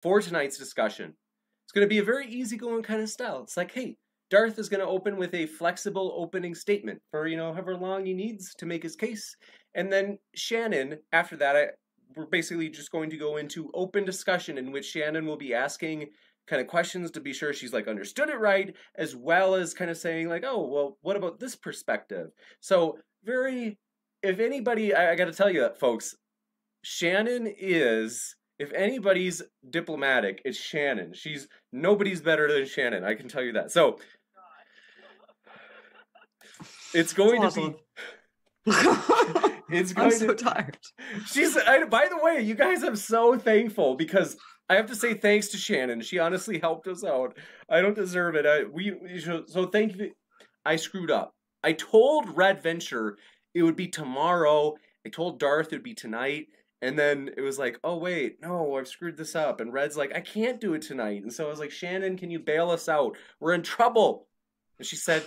for tonight's discussion. It's going to be a very easygoing kind of style. It's like, hey, Darth is going to open with a flexible opening statement for, however long he needs to make his case. And then Shannon, after that, we're basically just going to go into open discussion in which Shannon will be asking kind of questions to be sure she's like understood it right, as well as kind of saying like, oh, well, what about this perspective? So if anybody, I got to tell you, folks, Shannon is, if anybody's diplomatic, it's Shannon. Nobody's better than Shannon, I can tell you that. So it's going to be... I'm so tired. By the way, you guys, I'm so thankful because I have to say thanks to Shannon. She honestly helped us out. I don't deserve it. So thank you. I screwed up. I told Red Venture it would be tomorrow. I told Darth it would be tonight. And then it was like, oh, wait, no, I've screwed this up. And Red's like, I can't do it tonight. And so I was like, Shannon, can you bail us out? We're in trouble. And she said,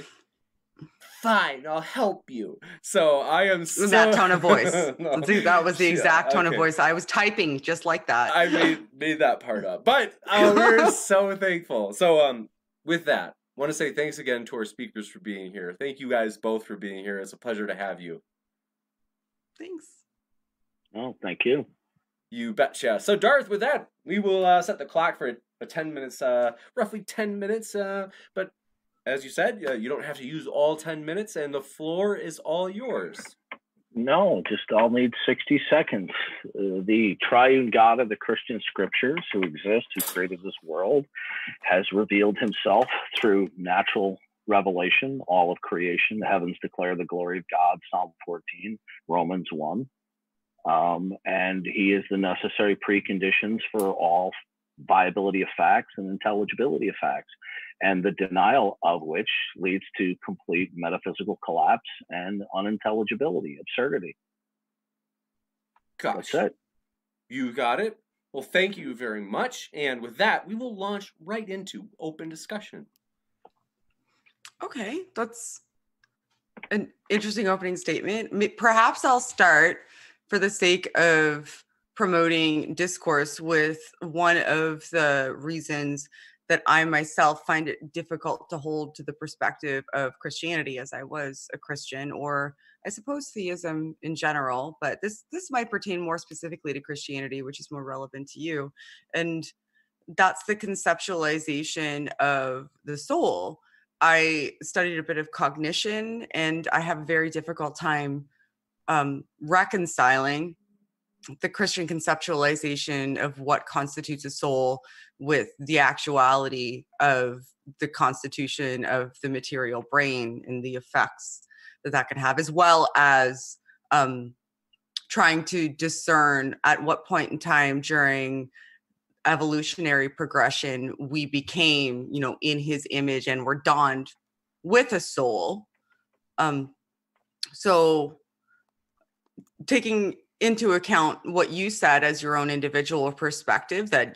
fine, I'll help you. So I am so... That tone of voice. No. That was the exact tone of voice. I was typing just like that. I made that part up. But we're so thankful. So with that, I want to say thanks again to our speakers for being here. Thank you guys both for being here. It's a pleasure to have you. Thanks. Oh, thank you. You betcha. So Darth, with that, we will set the clock for a 10 minutes, roughly 10 minutes. But as you said, you don't have to use all 10 minutes, and the floor is all yours. No, I'll need 60 seconds. The triune God of the Christian scriptures, who exists, who created this world, has revealed himself through natural revelation, all of creation. The heavens declare the glory of God, Psalm 14, Romans 1. And he is the necessary preconditions for all viability of facts and intelligibility of facts, and the denial of which leads to complete metaphysical collapse and unintelligibility, absurdity. Gosh, that's it. You got it. Well, thank you very much. And with that, we will launch right into open discussion. Okay, that's an interesting opening statement. Perhaps I'll start, for the sake of promoting discourse, with one of the reasons that I myself find it difficult to hold to the perspective of Christianity, as I was a Christian, or I suppose theism in general, but this might pertain more specifically to Christianity, which is more relevant to you. And that's the conceptualization of the soul. I studied a bit of cognition, and I have a very difficult time reconciling the Christian conceptualization of what constitutes a soul with the actuality of the constitution of the material brain and the effects that can have, as well as trying to discern at what point in time during evolutionary progression we became, in his image and were donned with a soul. So taking into account what you said as your own individual perspective, that,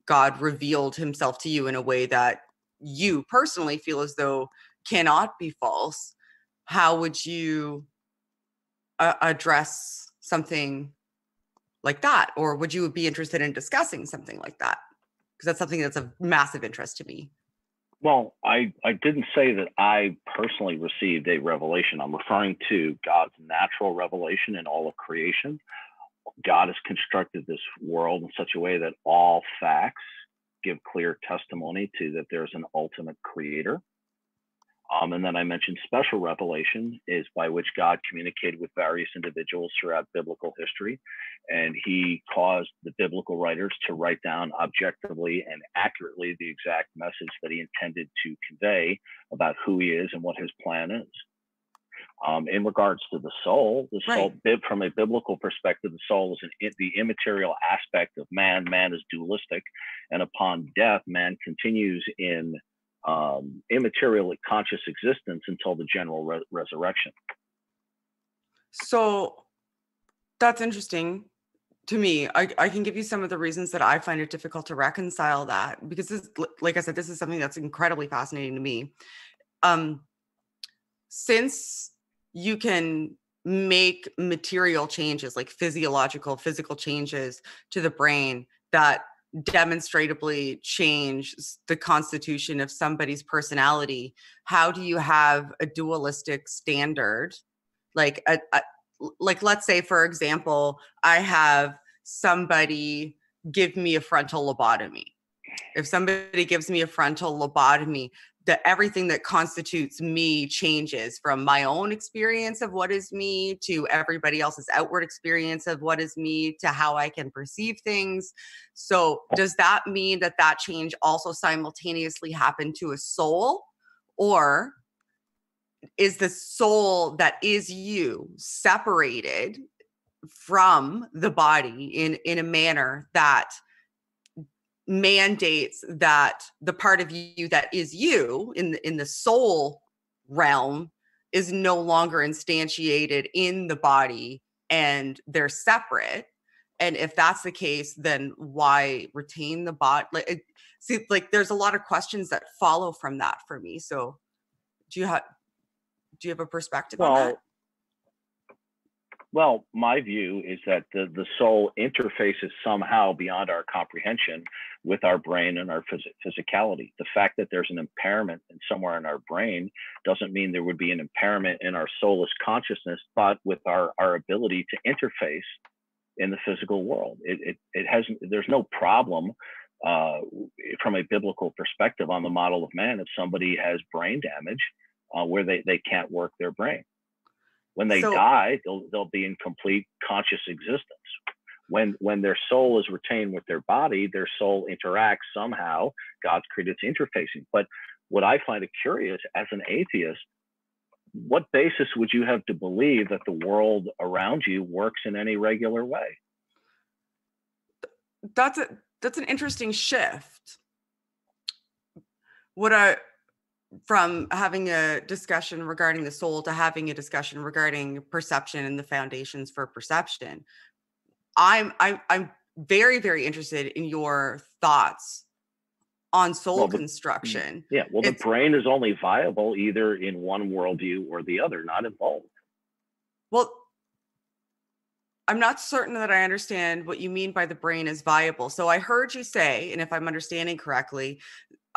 God revealed himself to you in a way that you personally feel as though cannot be false, how would you address something like that? Or would you be interested in discussing something like that? Because that's something that's of massive interest to me. Well, I didn't say that I personally received a revelation. I'm referring to God's natural revelation in all of creation. God has constructed this world in such a way that all facts give clear testimony to that there's an ultimate creator. And then I mentioned special revelation is by which God communicated with various individuals throughout biblical history. And he caused the biblical writers to write down objectively and accurately the exact message that he intended to convey about who he is and what his plan is. In regards to the soul, from a biblical perspective, the soul is the immaterial aspect of man. Man is dualistic, and upon death, man continues in immaterial conscious existence until the general resurrection. So that's interesting to me. I can give you some of the reasons that I find it difficult to reconcile that, because this, like I said, this is something that's incredibly fascinating to me. Since you can make material changes, like physical changes to the brain that demonstrably change the constitution of somebody's personality, how do you have a dualistic standard? Like like let's say, for example, I have somebody give me a frontal lobotomy. If somebody gives me a frontal lobotomy, everything that constitutes me changes, from my own experience of what is me to everybody else's outward experience of what is me to how I can perceive things. So does that mean that that change also simultaneously happened to a soul? Or is the soul that is you separated from the body in a manner that mandates that the part of you that is you in the soul realm is no longer instantiated in the body and they're separate? And if that's the case, then why retain the body? Like there's a lot of questions that follow from that for me. So do you have a perspective on that? Well, my view is that the soul interfaces somehow beyond our comprehension with our brain and our physicality. The fact that there's an impairment somewhere in our brain doesn't mean there would be an impairment in our soulless consciousness, but with our ability to interface in the physical world. It hasn't. There's no problem from a biblical perspective on the model of man if somebody has brain damage where they can't work their brain. When they die, they'll be in complete conscious existence. When their soul is retained with their body, their soul interacts somehow. God's created its interfacing. But what I find it curious as an atheist, what basis would you have to believe that the world around you works in any regular way? That's an interesting shift. From having a discussion regarding the soul to having a discussion regarding perception and the foundations for perception. I'm very, very interested in your thoughts on soul construction. Yeah, well, the brain is only viable either in one worldview or the other, not in both. Well, I'm not certain that I understand what you mean by the brain is viable. So I heard you say, and if I'm understanding correctly,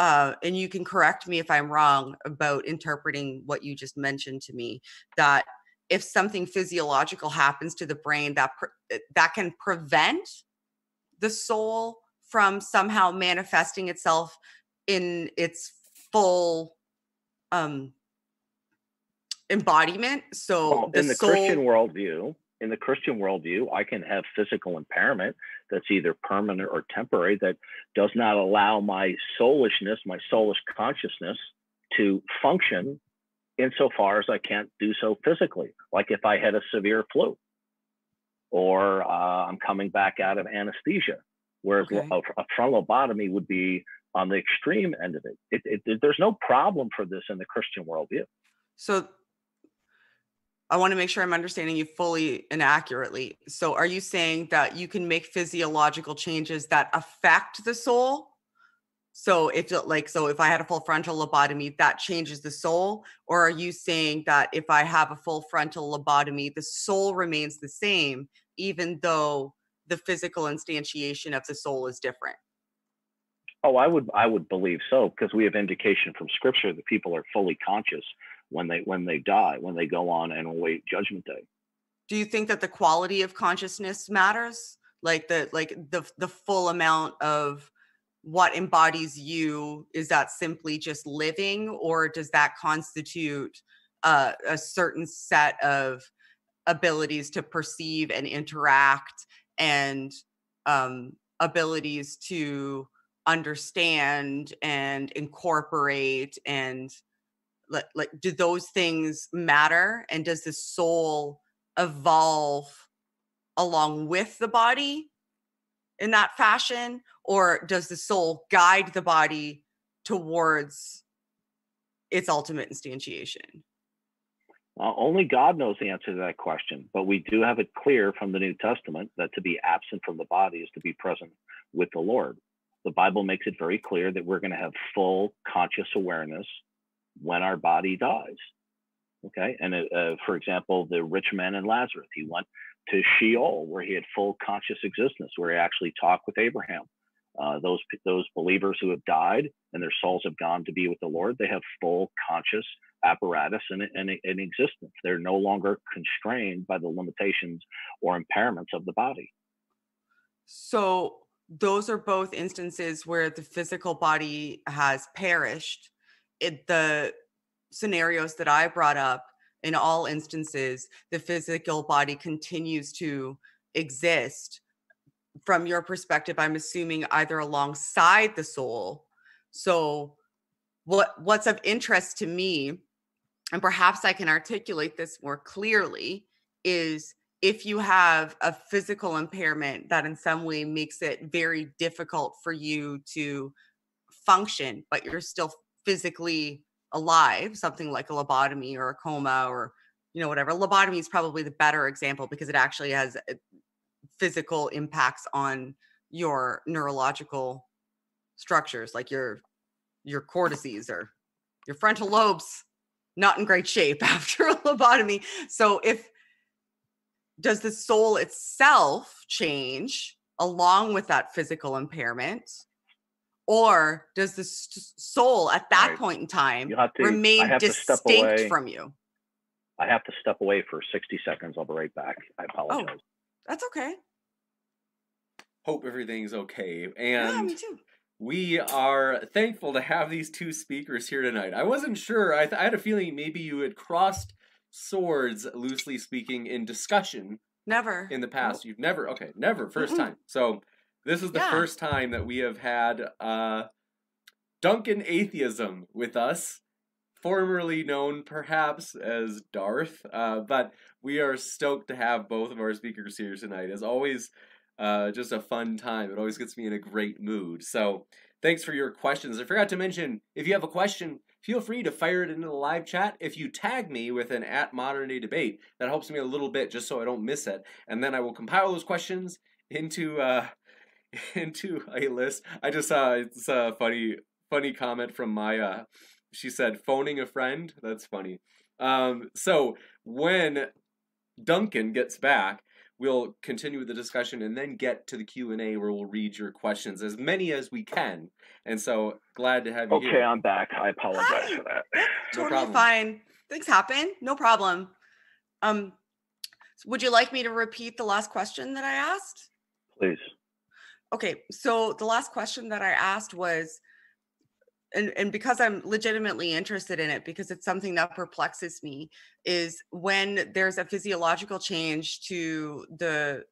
and you can correct me if I'm wrong about interpreting what you just mentioned to me, that if something physiological happens to the brain, that can prevent the soul from somehow manifesting itself in its full embodiment. So in the Christian worldview, I can have physical impairment that's either permanent or temporary that does not allow my soulishness, my soulish consciousness to function insofar as I can't do so physically. Like if I had a severe flu or I'm coming back out of anesthesia, whereas a frontal lobotomy would be on the extreme end of it. There's no problem for this in the Christian worldview. So I want to make sure I'm understanding you fully and accurately. So are you saying that you can make physiological changes that affect the soul? So if I had a full frontal lobotomy, that changes the soul? Or are you saying that if I have a full frontal lobotomy, the soul remains the same, even though the physical instantiation of the soul is different? Oh, I would believe so, because we have indication from Scripture that people are fully conscious when they die, when they go on and await Judgment Day. Do you think that the quality of consciousness matters? Like the full amount of what embodies you, is that simply just living, or does that constitute a certain set of abilities to perceive and interact and abilities to understand and incorporate, and like do those things matter? And does the soul evolve along with the body in that fashion, or does the soul guide the body towards its ultimate instantiation? Only God knows the answer to that question, but we do have it clear from the New Testament that to be absent from the body is to be present with the Lord. The Bible makes it very clear that we're going to have full conscious awareness when our body dies. Okay, and for example, the rich man and Lazarus, he went to Sheol, where he had full conscious existence, where he actually talked with Abraham. Those believers who have died and their souls have gone to be with the Lord, they have full conscious apparatus in existence. They're no longer constrained by the limitations or impairments of the body. So those are both instances where the physical body has perished. The scenarios that I brought up, in all instances, the physical body continues to exist. From your perspective, I'm assuming either alongside the soul. So what's of interest to me, and perhaps I can articulate this more clearly, is if you have a physical impairment that in some way makes it very difficult for you to function, but you're still physically alive, something like a lobotomy or a coma or, whatever. Lobotomy is probably the better example because it actually has physical impacts on your neurological structures, like your cortices or your frontal lobes, not in great shape after a lobotomy. So does the soul itself change along with that physical impairment, or does the soul at that point in time remain distinct from you? I have to step away for 60 seconds. I'll be right back. I apologize. Oh, that's okay. Hope everything's okay. And yeah, me too. We are thankful to have these two speakers here tonight. I wasn't sure. I had a feeling maybe you had crossed swords, loosely speaking, in discussion. Never. In the past. You've never. Okay, never. First time. So this is the first time that we have had Dunkin Atheism with us, formerly known perhaps as Darth. But we are stoked to have both of our speakers here tonight. As always, just a fun time. It always gets me in a great mood. So thanks for your questions. I forgot to mention, if you have a question, feel free to fire it into the live chat. If you tag me with an @ModernDayDebate, that helps me a little bit just so I don't miss it. And then I will compile those questions into a list. I just saw it's a funny comment from Maya. She said, phoning a friend. That's funny. So when Duncan gets back, we'll continue the discussion and then get to the Q&A where we'll read your questions, as many as we can. And so glad to have you here. Okay, I'm back. I apologize for that. Totally fine. Things happen. No problem. Would you like me to repeat the last question that I asked? Please. Okay, so the last question that I asked was, and because I'm legitimately interested in it, because it's something that perplexes me, is when there's a physiological change to the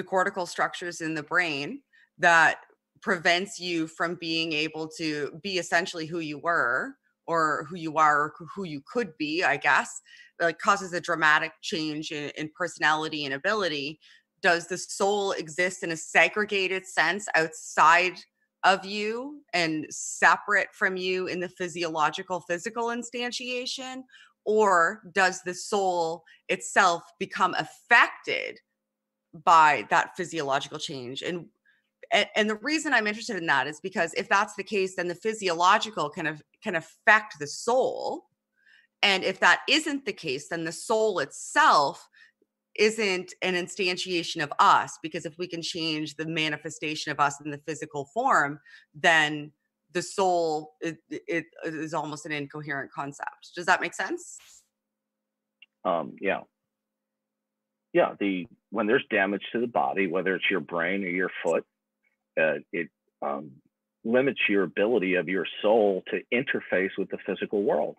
cortical structures in the brain that prevents you from being able to be essentially who you were or who you are or who you could be, I guess, like causes a dramatic change in personality and ability. Does the soul exist in a segregated sense outside of you and separate from you in the physical instantiation, or does the soul itself become affected by that physiological change? And the reason I'm interested in that is because if that's the case, then the physiological can affect the soul, and if that isn't the case, then the soul itself isn't an instantiation of us, because if we can change the manifestation of us in the physical form, then the soul it is almost an incoherent concept. Does that make sense? Yeah. When there's damage to the body, whether it's your brain or your foot, it limits your ability of your soul to interface with the physical world.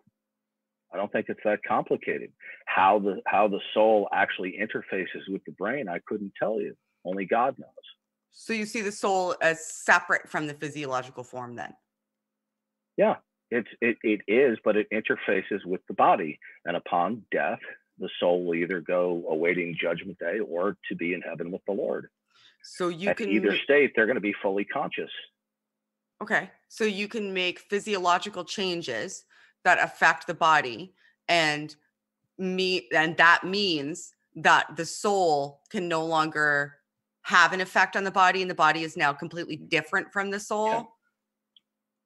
I don't think it's that complicated. How the soul actually interfaces with the brain, I couldn't tell you. Only God knows. So you see the soul as separate from the physiological form then? Yeah, it is, but it interfaces with the body. And upon death, the soul will either go awaiting judgment day or to be in heaven with the Lord. So you At can either state, they're going to be fully conscious. Okay, so you can make physiological changes that affect the body, and that means that the soul can no longer have an effect on the body, and the body is now completely different from the soul. Yeah.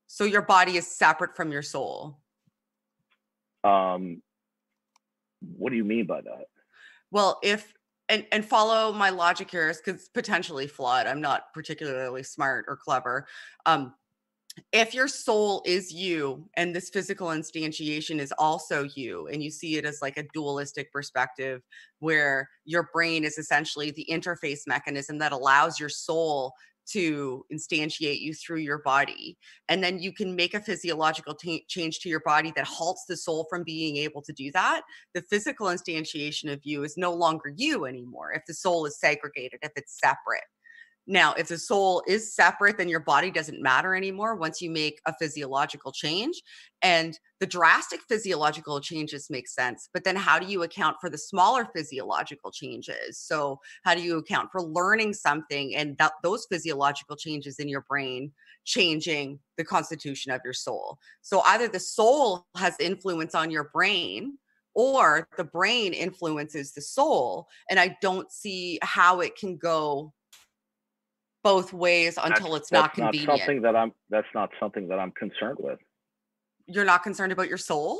So your body is separate from your soul. What do you mean by that? Well, if and follow my logic here, because potentially flawed. I'm not particularly smart or clever. If your soul is you and this physical instantiation is also you, and you see it as like a dualistic perspective where your brain is essentially the interface mechanism that allows your soul to instantiate you through your body, and then you can make a physiological change to your body that halts the soul from being able to do that, the physical instantiation of you is no longer you anymore if the soul is segregated, if it's separate. Now, if the soul is separate, then your body doesn't matter anymore once you make a physiological change. And the drastic physiological changes make sense. But then how do you account for the smaller physiological changes? So how do you account for learning something and those physiological changes in your brain changing the constitution of your soul? So either the soul has influence on your brain, or the brain influences the soul. And I don't see how it can go both ways until it's not convenient. That's not something that I'm concerned with. You're not concerned about your soul?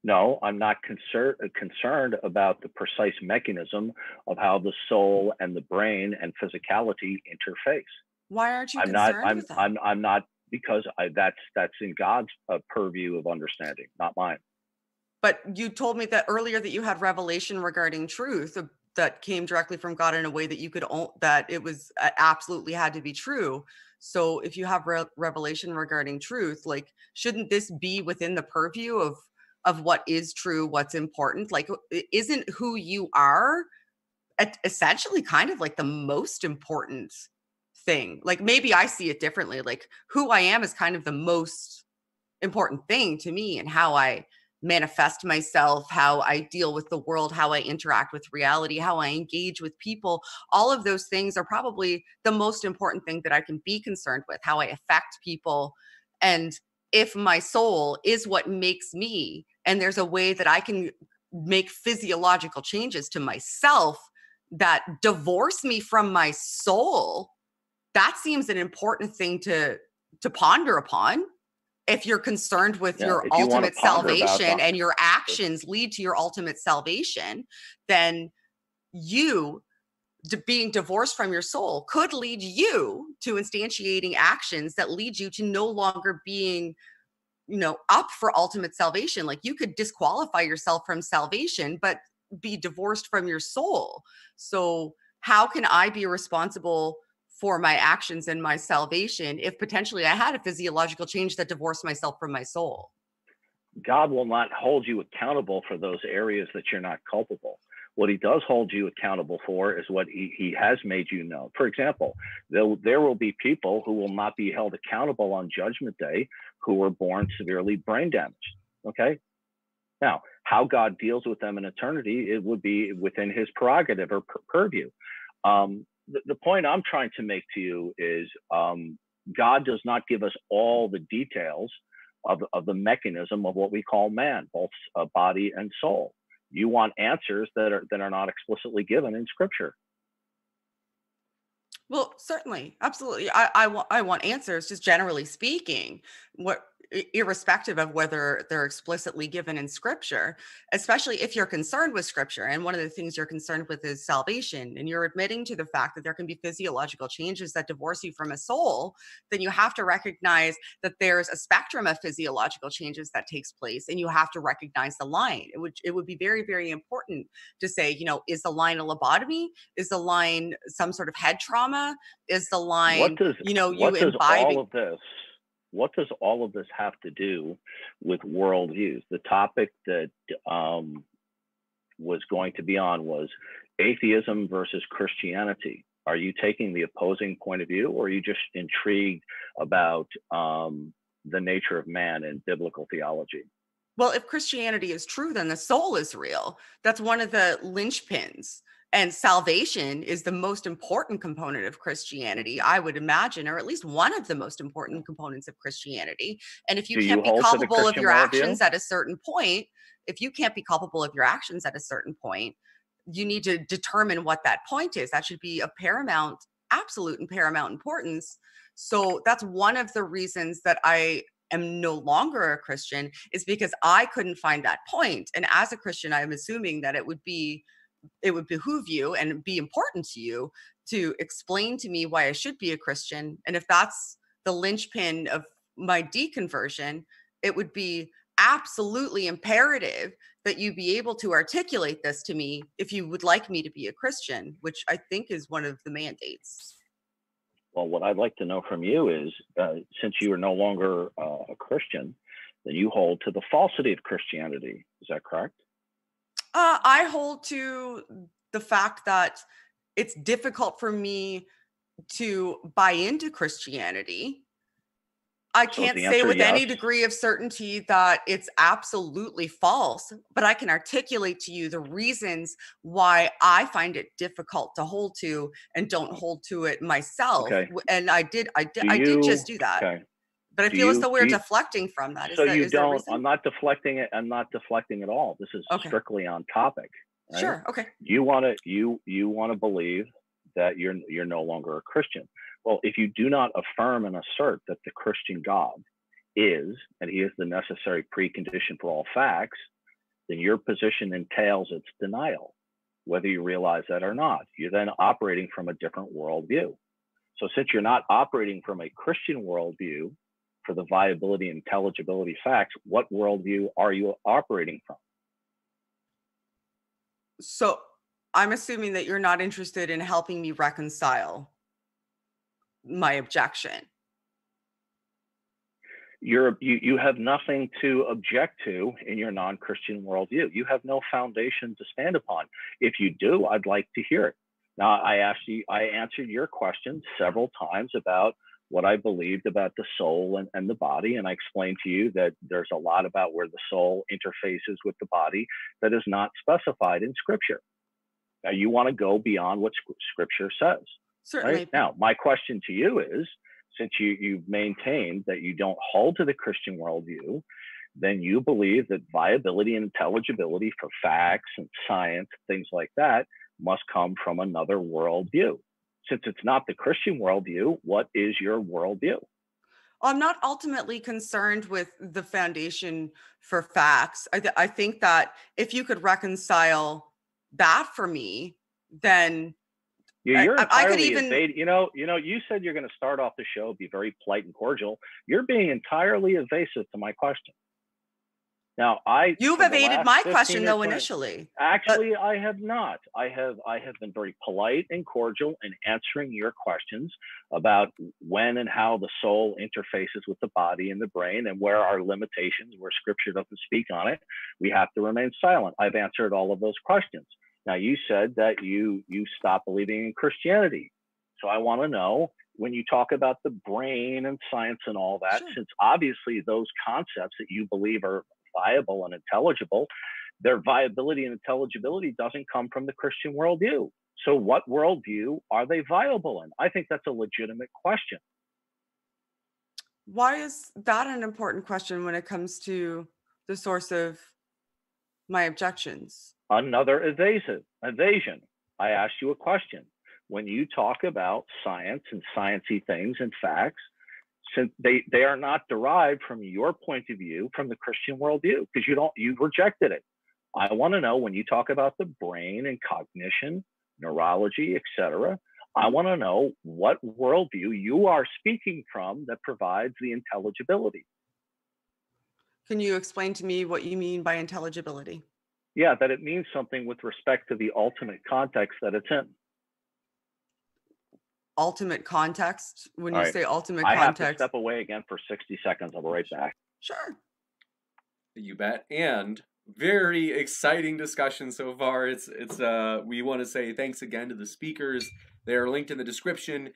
No, I'm not concerned about the precise mechanism of how the soul and the brain and physicality interface. Why aren't you concerned with that? I'm not, because that's in God's purview of understanding, not mine. But you told me that earlier that you had revelation regarding truth that came directly from God in a way that you could that it was absolutely had to be true. So if you have revelation regarding truth, like, shouldn't this be within the purview of what is true, what's important? Like, isn't who you are essentially kind of like the most important thing? Like, maybe I see it differently. Like, who I am is kind of the most important thing to me, and how I manifest myself, how I deal with the world, how I interact with reality, how I engage with people. All of those things are probably the most important thing that I can be concerned with, how I affect people. And if my soul is what makes me, and there's a way that I can make physiological changes to myself that divorce me from my soul, that seems an important thing to ponder upon. If you're concerned with your ultimate salvation and your actions lead to your ultimate salvation, then you being divorced from your soul could lead you to instantiating actions that lead you to no longer being, up for ultimate salvation. Like, you could disqualify yourself from salvation, but be divorced from your soul. So how can I be responsible for my actions and my salvation if potentially I had a physiological change that divorced myself from my soul? God will not hold you accountable for those areas that you're not culpable. What he does hold you accountable for is what he has made you know. For example, there will be people who will not be held accountable on Judgment Day who were born severely brain damaged. Okay? Now, how God deals with them in eternity, it would be within his prerogative or purview. The point I'm trying to make to you is God does not give us all the details of the mechanism of what we call man, both body and soul. You want answers that are not explicitly given in Scripture. Well, certainly, absolutely. I want answers, just generally speaking, irrespective of whether they're explicitly given in Scripture, especially if you're concerned with Scripture. And one of the things you're concerned with is salvation, and you're admitting to the fact that there can be physiological changes that divorce you from a soul. Then you have to recognize that there's a spectrum of physiological changes that takes place, and you have to recognize the line. It would be very, very important to say, is the line a lobotomy? Is the line some sort of head trauma? Is the line, what does all of this have to do with worldviews? The topic that was going to be on was atheism versus Christianity. Are you taking the opposing point of view, or are you just intrigued about the nature of man and biblical theology? Well, if Christianity is true, then the soul is real. That's one of the linchpins. And salvation is the most important component of Christianity, I would imagine, or at least one of the most important components of Christianity. And if you can't be culpable of your actions at a certain point, you need to determine what that point is. That should be of absolute and paramount importance. So that's one of the reasons that I am no longer a Christian, is because I couldn't find that point. And as a Christian, I'm assuming that it would be it would behoove you and be important to you to explain to me why I should be a Christian. And if that's the linchpin of my deconversion, it would be absolutely imperative that you be able to articulate this to me if you would like me to be a Christian, which I think is one of the mandates. Well, what I'd like to know from you is, since you are no longer a Christian, then you hold to the falsity of Christianity. Is that correct? I hold to the fact that it's difficult for me to buy into Christianity. I can't say with any degree of certainty that it's absolutely false, but I can articulate to you the reasons why I find it difficult to hold to and don't hold to it myself. Okay. And I did just do that. Okay. But I feel as though we're deflecting from that. So you don't, I'm not deflecting it. I'm not deflecting at all. This is strictly on topic. Right? Sure. Okay. You want to believe that you're no longer a Christian. Well, if you do not affirm and assert that the Christian God is, and he is the necessary precondition for all facts, then your position entails its denial, whether you realize that or not. You're then operating from a different worldview. So since you're not operating from a Christian worldview for the viability and intelligibility facts, what worldview are you operating from? So I'm assuming that you're not interested in helping me reconcile my objection. You have nothing to object to in your non-Christian worldview. You have no foundation to stand upon. If you do, I'd like to hear it. Now, I answered your question several times about what I believed about the soul and the body, and I explained to you that there's a lot about where the soul interfaces with the body that is not specified in Scripture. Now, you want to go beyond what Scripture says. Certainly. Right? Now, my question to you is, since you've maintained that you don't hold to the Christian worldview, then you believe that viability and intelligibility for facts and science, things like that, must come from another worldview. Since it's not the Christian worldview, what is your worldview? I'm not ultimately concerned with the foundation for facts. I think that if you could reconcile that for me, then you're entirely I could even evade. You said you're going to start off the show, be very polite and cordial. You're being entirely evasive to my question. Now, you've evaded my question though initially. Actually, I have not. I have been very polite and cordial in answering your questions about when and how the soul interfaces with the body and the brain, and where our limitations, where Scripture doesn't speak on it, we have to remain silent. I've answered all of those questions. Now, you said that you stopped believing in Christianity. So I want to know, when you talk about the brain and science and all that, sure, since obviously those concepts that you believe are viable and intelligible, their viability and intelligibility doesn't come from the Christian worldview. So what worldview are they viable in? I think that's a legitimate question. Why is that an important question when it comes to the source of my objections? Another evasion. I asked you a question. When you talk about science and sciencey things and facts, since they are not derived from your point of view from the Christian worldview, because you've rejected it. I want to know, when you talk about the brain and cognition, neurology, etc., I want to know what worldview you are speaking from that provides the intelligibility. Can you explain to me what you mean by intelligibility? Yeah, that it means something with respect to the ultimate context that it's in. Ultimate context? When you say ultimate context. I have to step away again for 60 seconds. I'll be right back. Sure. You bet. And very exciting discussion so far. It's we want to say thanks again to the speakers. They are linked in the description.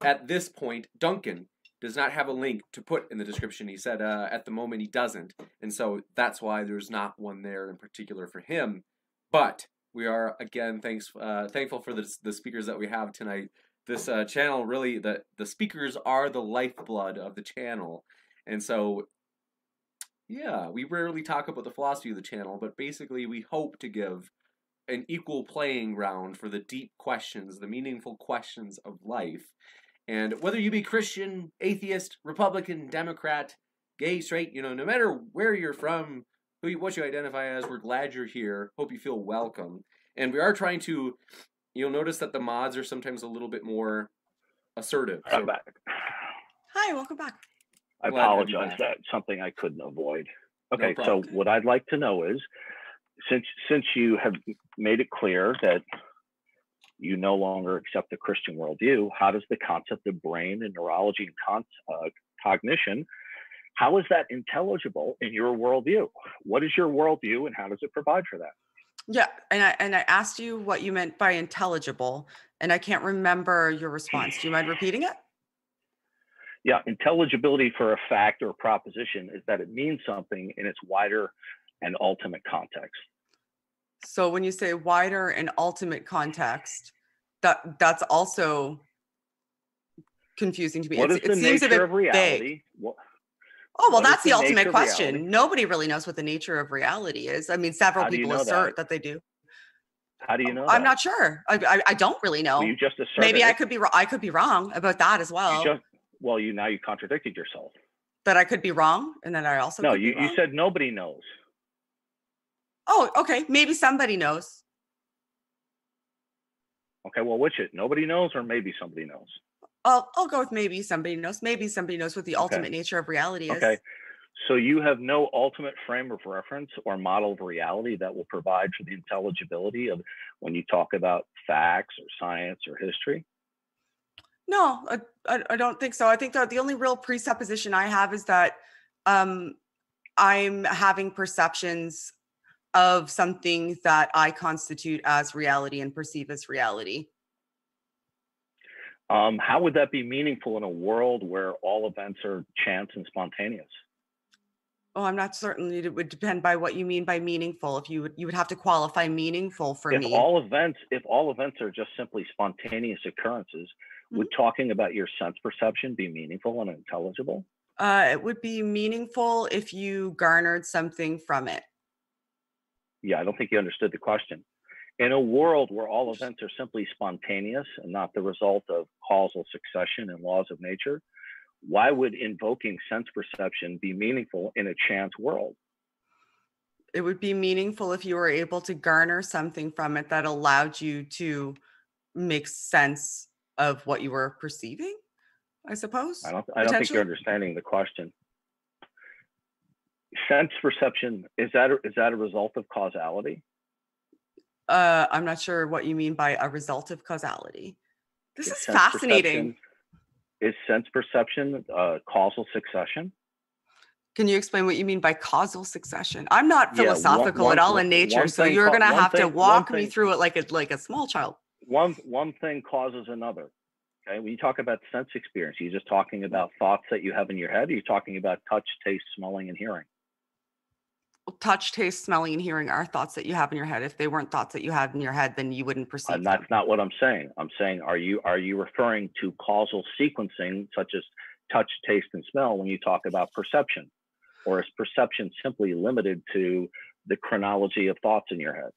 At this point, Duncan does not have a link to put in the description. He said at the moment he doesn't. And so that's why there's not one there in particular for him. But we are, again, thankful for the speakers that we have tonight. This channel, really, the speakers are the lifeblood of the channel. And so, yeah, we rarely talk about the philosophy of the channel, but basically we hope to give an equal playing ground for the deep questions, the meaningful questions of life. And whether you be Christian, atheist, Republican, Democrat, gay, straight, no matter where you're from, what you identify as, we're glad you're here. Hope you feel welcome. And we are trying to, you'll notice that the mods are sometimes a little bit more assertive. So, I'm back. Hi, welcome back. I apologize. That's something I couldn't avoid. Okay, No so problem. what I'd like to know is, since you have made it clear that you no longer accept the Christian worldview, how does the concept of brain and neurology and cognition, how is that intelligible in your worldview? What is your worldview and how does it provide for that? Yeah, and I asked you what you meant by intelligible, and I can't remember your response. Do you mind repeating it? Yeah, intelligibility for a fact or a proposition is that it means something in its wider and ultimate context. So when you say wider and ultimate context, that's also confusing to me. What is the seems a nature bit of reality? vague. What Oh, well, is that's the the ultimate nature of question. reality? Nobody really knows what the nature of reality is. I mean, several How do you people know assert that? that they do. How do you know I'm that? not sure. I don't really know. Well, you just asserted Maybe I it. could be I could be wrong about that as well. Now you contradicted yourself. That I could be wrong, and then I also could be wrong. You said nobody knows. Oh, okay. Maybe somebody knows. Okay, well, which it? Nobody knows or maybe somebody knows? I'll go with maybe somebody knows. Maybe somebody knows what the ultimate nature of reality is. Okay. So you have no ultimate frame of reference or model of reality that will provide for the intelligibility of when you talk about facts or science or history? No, I don't think so. I think that the only real presupposition I have is that I'm having perceptions of something that I constitute as reality and perceive as reality. How would that be meaningful in a world where all events are chance and spontaneous? Oh, I'm not certain. It would depend by what you mean by meaningful. If you would have to qualify meaningful for me. If all events are just simply spontaneous occurrences, would talking about your sense perception be meaningful and intelligible? It would be meaningful if you garnered something from it. Yeah, I don't think you understood the question. In a world where all events are simply spontaneous and not the result of causal succession and laws of nature, why would invoking sense perception be meaningful in a chance world? It would be meaningful if you were able to garner something from it that allowed you to make sense of what you were perceiving, I suppose. I don't think you're understanding the question. Sense perception, is that a result of causality? I'm not sure what you mean by a result of causality. This is fascinating. Is sense perception causal succession? Can you explain what you mean by causal succession? I'm not philosophical at all in nature, so you're going to have to walk me through it like a small child. One thing causes another. Okay, when you talk about sense experience, you're just talking about thoughts that you have in your head. Or you're talking about touch, taste, smelling, and hearing. Touch, taste, smelling, and hearing are thoughts that you have in your head. If they weren't thoughts that you had in your head, then you wouldn't perceive them. That's not what I'm saying. I'm saying, are you referring to causal sequencing, such as touch, taste, and smell, when you talk about perception? Or is perception simply limited to the chronology of thoughts in your head?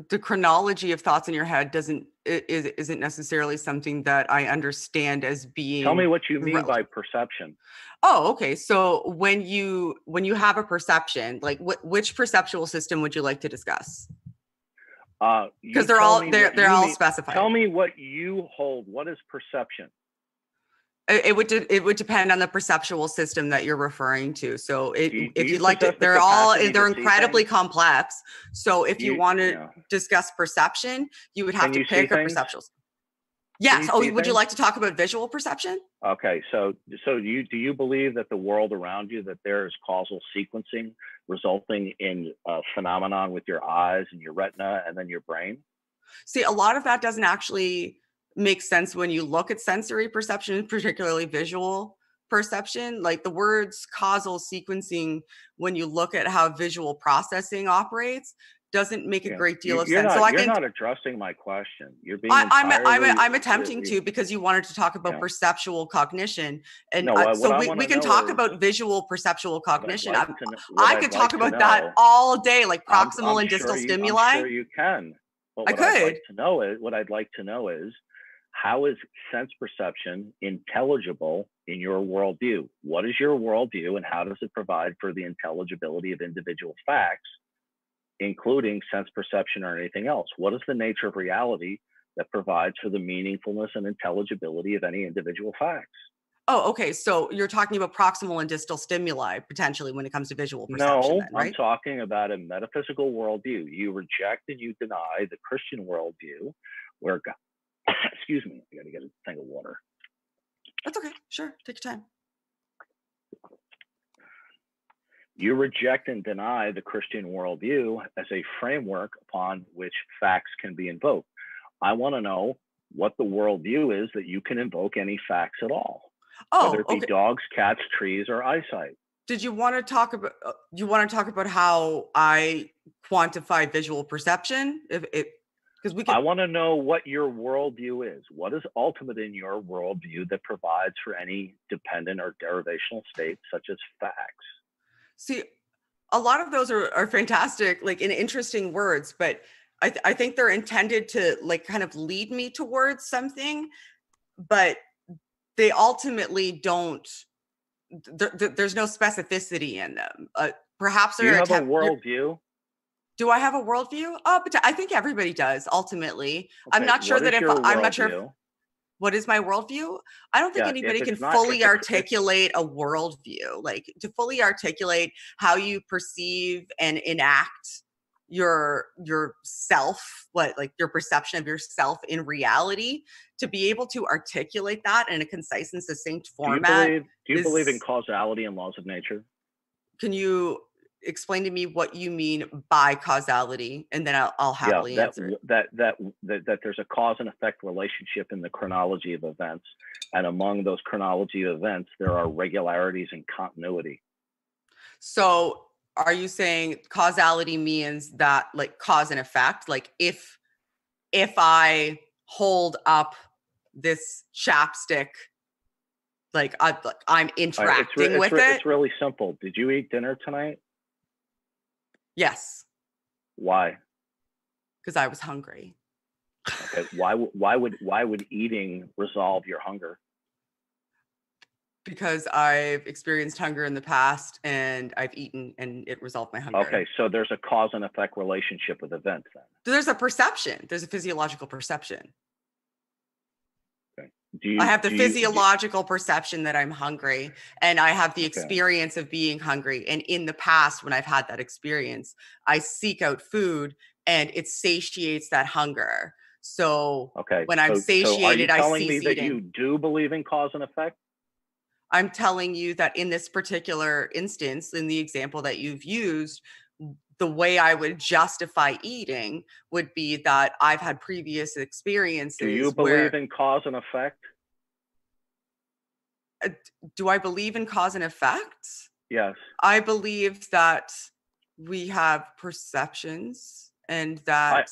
The chronology of thoughts in your head isn't necessarily something that I understand as being. Tell me what you mean by perception. Oh, okay. So when you have a perception, like which perceptual system would you like to discuss? Because they're all specified. Tell me what you hold. What is perception? It would depend on the perceptual system that you're referring to. So if you'd like to, they're incredibly complex. So if you want to discuss perception, you would have to pick a perceptual. Yes. Oh, would you like to talk about visual perception? Okay. So do you believe that the world around you, that there is causal sequencing resulting in a phenomenon with your eyes and your retina and then your brain? See, a lot of that doesn't actually makes sense when you look at sensory perception, particularly visual perception. Like the words causal sequencing, when you look at how visual processing operates, doesn't make a great deal of sense. You're not addressing my question. You're being I'm attempting to, because you wanted to talk about perceptual cognition, and we can talk about visual perceptual cognition. I could talk about that all day, like proximal and distal stimuli. I'm sure you can. But what I'd like to know is how is sense perception intelligible in your worldview? What is your worldview, and how does it provide for the intelligibility of individual facts including sense perception or anything else. What is the nature of reality that provides for the meaningfulness and intelligibility of any individual facts? Oh, okay. So you're talking about proximal and distal stimuli potentially when it comes to visual perception, No, then, right? I'm talking about a metaphysical worldview. You reject and you deny the Christian worldview where God, excuse me, I got to get a thing of water. That's okay. Sure. Take your time. You reject and deny the Christian worldview as a framework upon which facts can be invoked. I want to know what the worldview is that you can invoke any facts at all, whether it be dogs, cats, trees, or eyesight. Did you want to talk about? How I quantify visual perception? Because we can. I want to know what your worldview is. What is ultimate in your worldview that provides for any dependent or derivational states such as facts? See, a lot of those are fantastic, like in interesting words, but I think they're intended to like kind of lead me towards something, but they ultimately don't. There's no specificity in them. Perhaps do you have a worldview? Do I have a worldview? But I think everybody does ultimately. Okay, I'm not sure that I'm not sure. What is my worldview? I don't think anybody can fully articulate a worldview, like to fully articulate how you perceive and enact your self, like your perception of yourself in reality, to be able to articulate that in a concise and succinct format. Do you believe in causality and laws of nature? Can you explain to me what you mean by causality, and then I'll happily answer it. That there's a cause and effect relationship in the chronology of events, and among those chronology of events, there are regularities and continuity. So are you saying causality means that like cause and effect? Like if I hold up this chapstick, like I'm interacting with it? It's really simple. Did you eat dinner tonight? Yes. Why? Because I was hungry. Okay. Why would eating resolve your hunger? Because I've experienced hunger in the past and I've eaten and it resolved my hunger. Okay, so there's a cause and effect relationship with events then. There's a perception. There's a physiological perception. Okay. I have the physiological perception that I'm hungry, and I have the experience of being hungry. And in the past, when I've had that experience, I seek out food and it satiates that hunger. So when I'm satiated, I cease eating. Are you telling me that you do believe in cause and effect? I'm telling you that in this particular instance, in the example that you've used, the way I would justify eating would be that I've had previous experiences. Do you believe in cause and effect? Do I believe in cause and effect? Yes. I believe that we have perceptions and that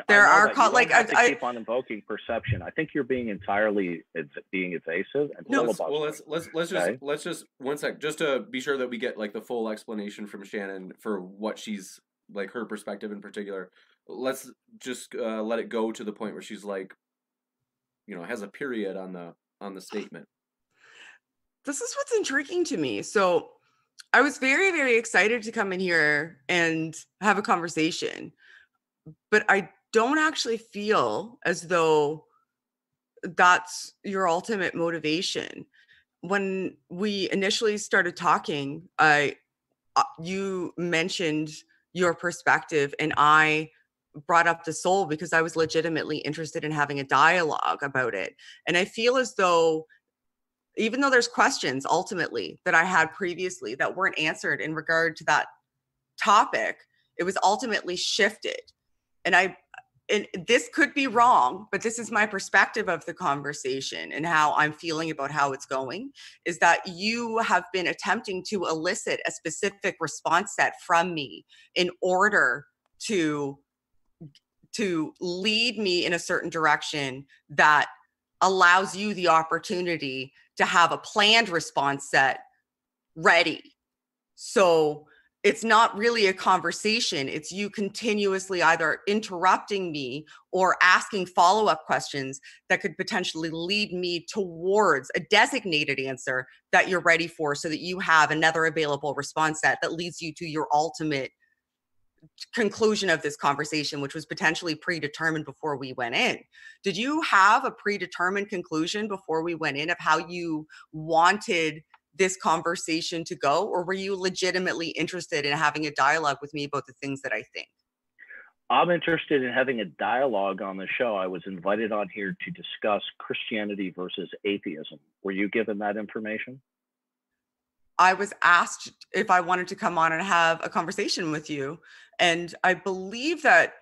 there are keep on invoking perception. I think you're being entirely being evasive and filibustering. Well, let's just 1 sec, just to be sure that we get like the full explanation from Shannon for what she's like, her perspective in particular. Let's just let it go to the point where she's like, has a period on the statement. This is what's intriguing to me. So I was very, very excited to come in here and have a conversation, but I don't actually feel as though that's your ultimate motivation. When we initially started talking, you mentioned your perspective, and I brought up the soul because I was legitimately interested in having a dialogue about it. And I feel as though, even though there's questions ultimately that I had previously that weren't answered in regard to that topic, it was ultimately shifted. And this could be wrong, but this is my perspective of the conversation and how I'm feeling about how it's going, is that you have been attempting to elicit a specific response set from me in order to lead me in a certain direction that allows you the opportunity to have a planned response set ready. So it's not really a conversation. It's you continuously either interrupting me or asking follow-up questions that could potentially lead me towards a designated answer that you're ready for, so that you have another available response set that leads you to your ultimate conclusion of this conversation, which was potentially predetermined before we went in. Did you have a predetermined conclusion before we went in of how you wanted this conversation to go, or were you legitimately interested in having a dialogue with me about the things that I think? I'm interested in having a dialogue on the show. I was invited on here to discuss Christianity versus atheism. Were you given that information? I was asked if I wanted to come on and have a conversation with you. And I believe that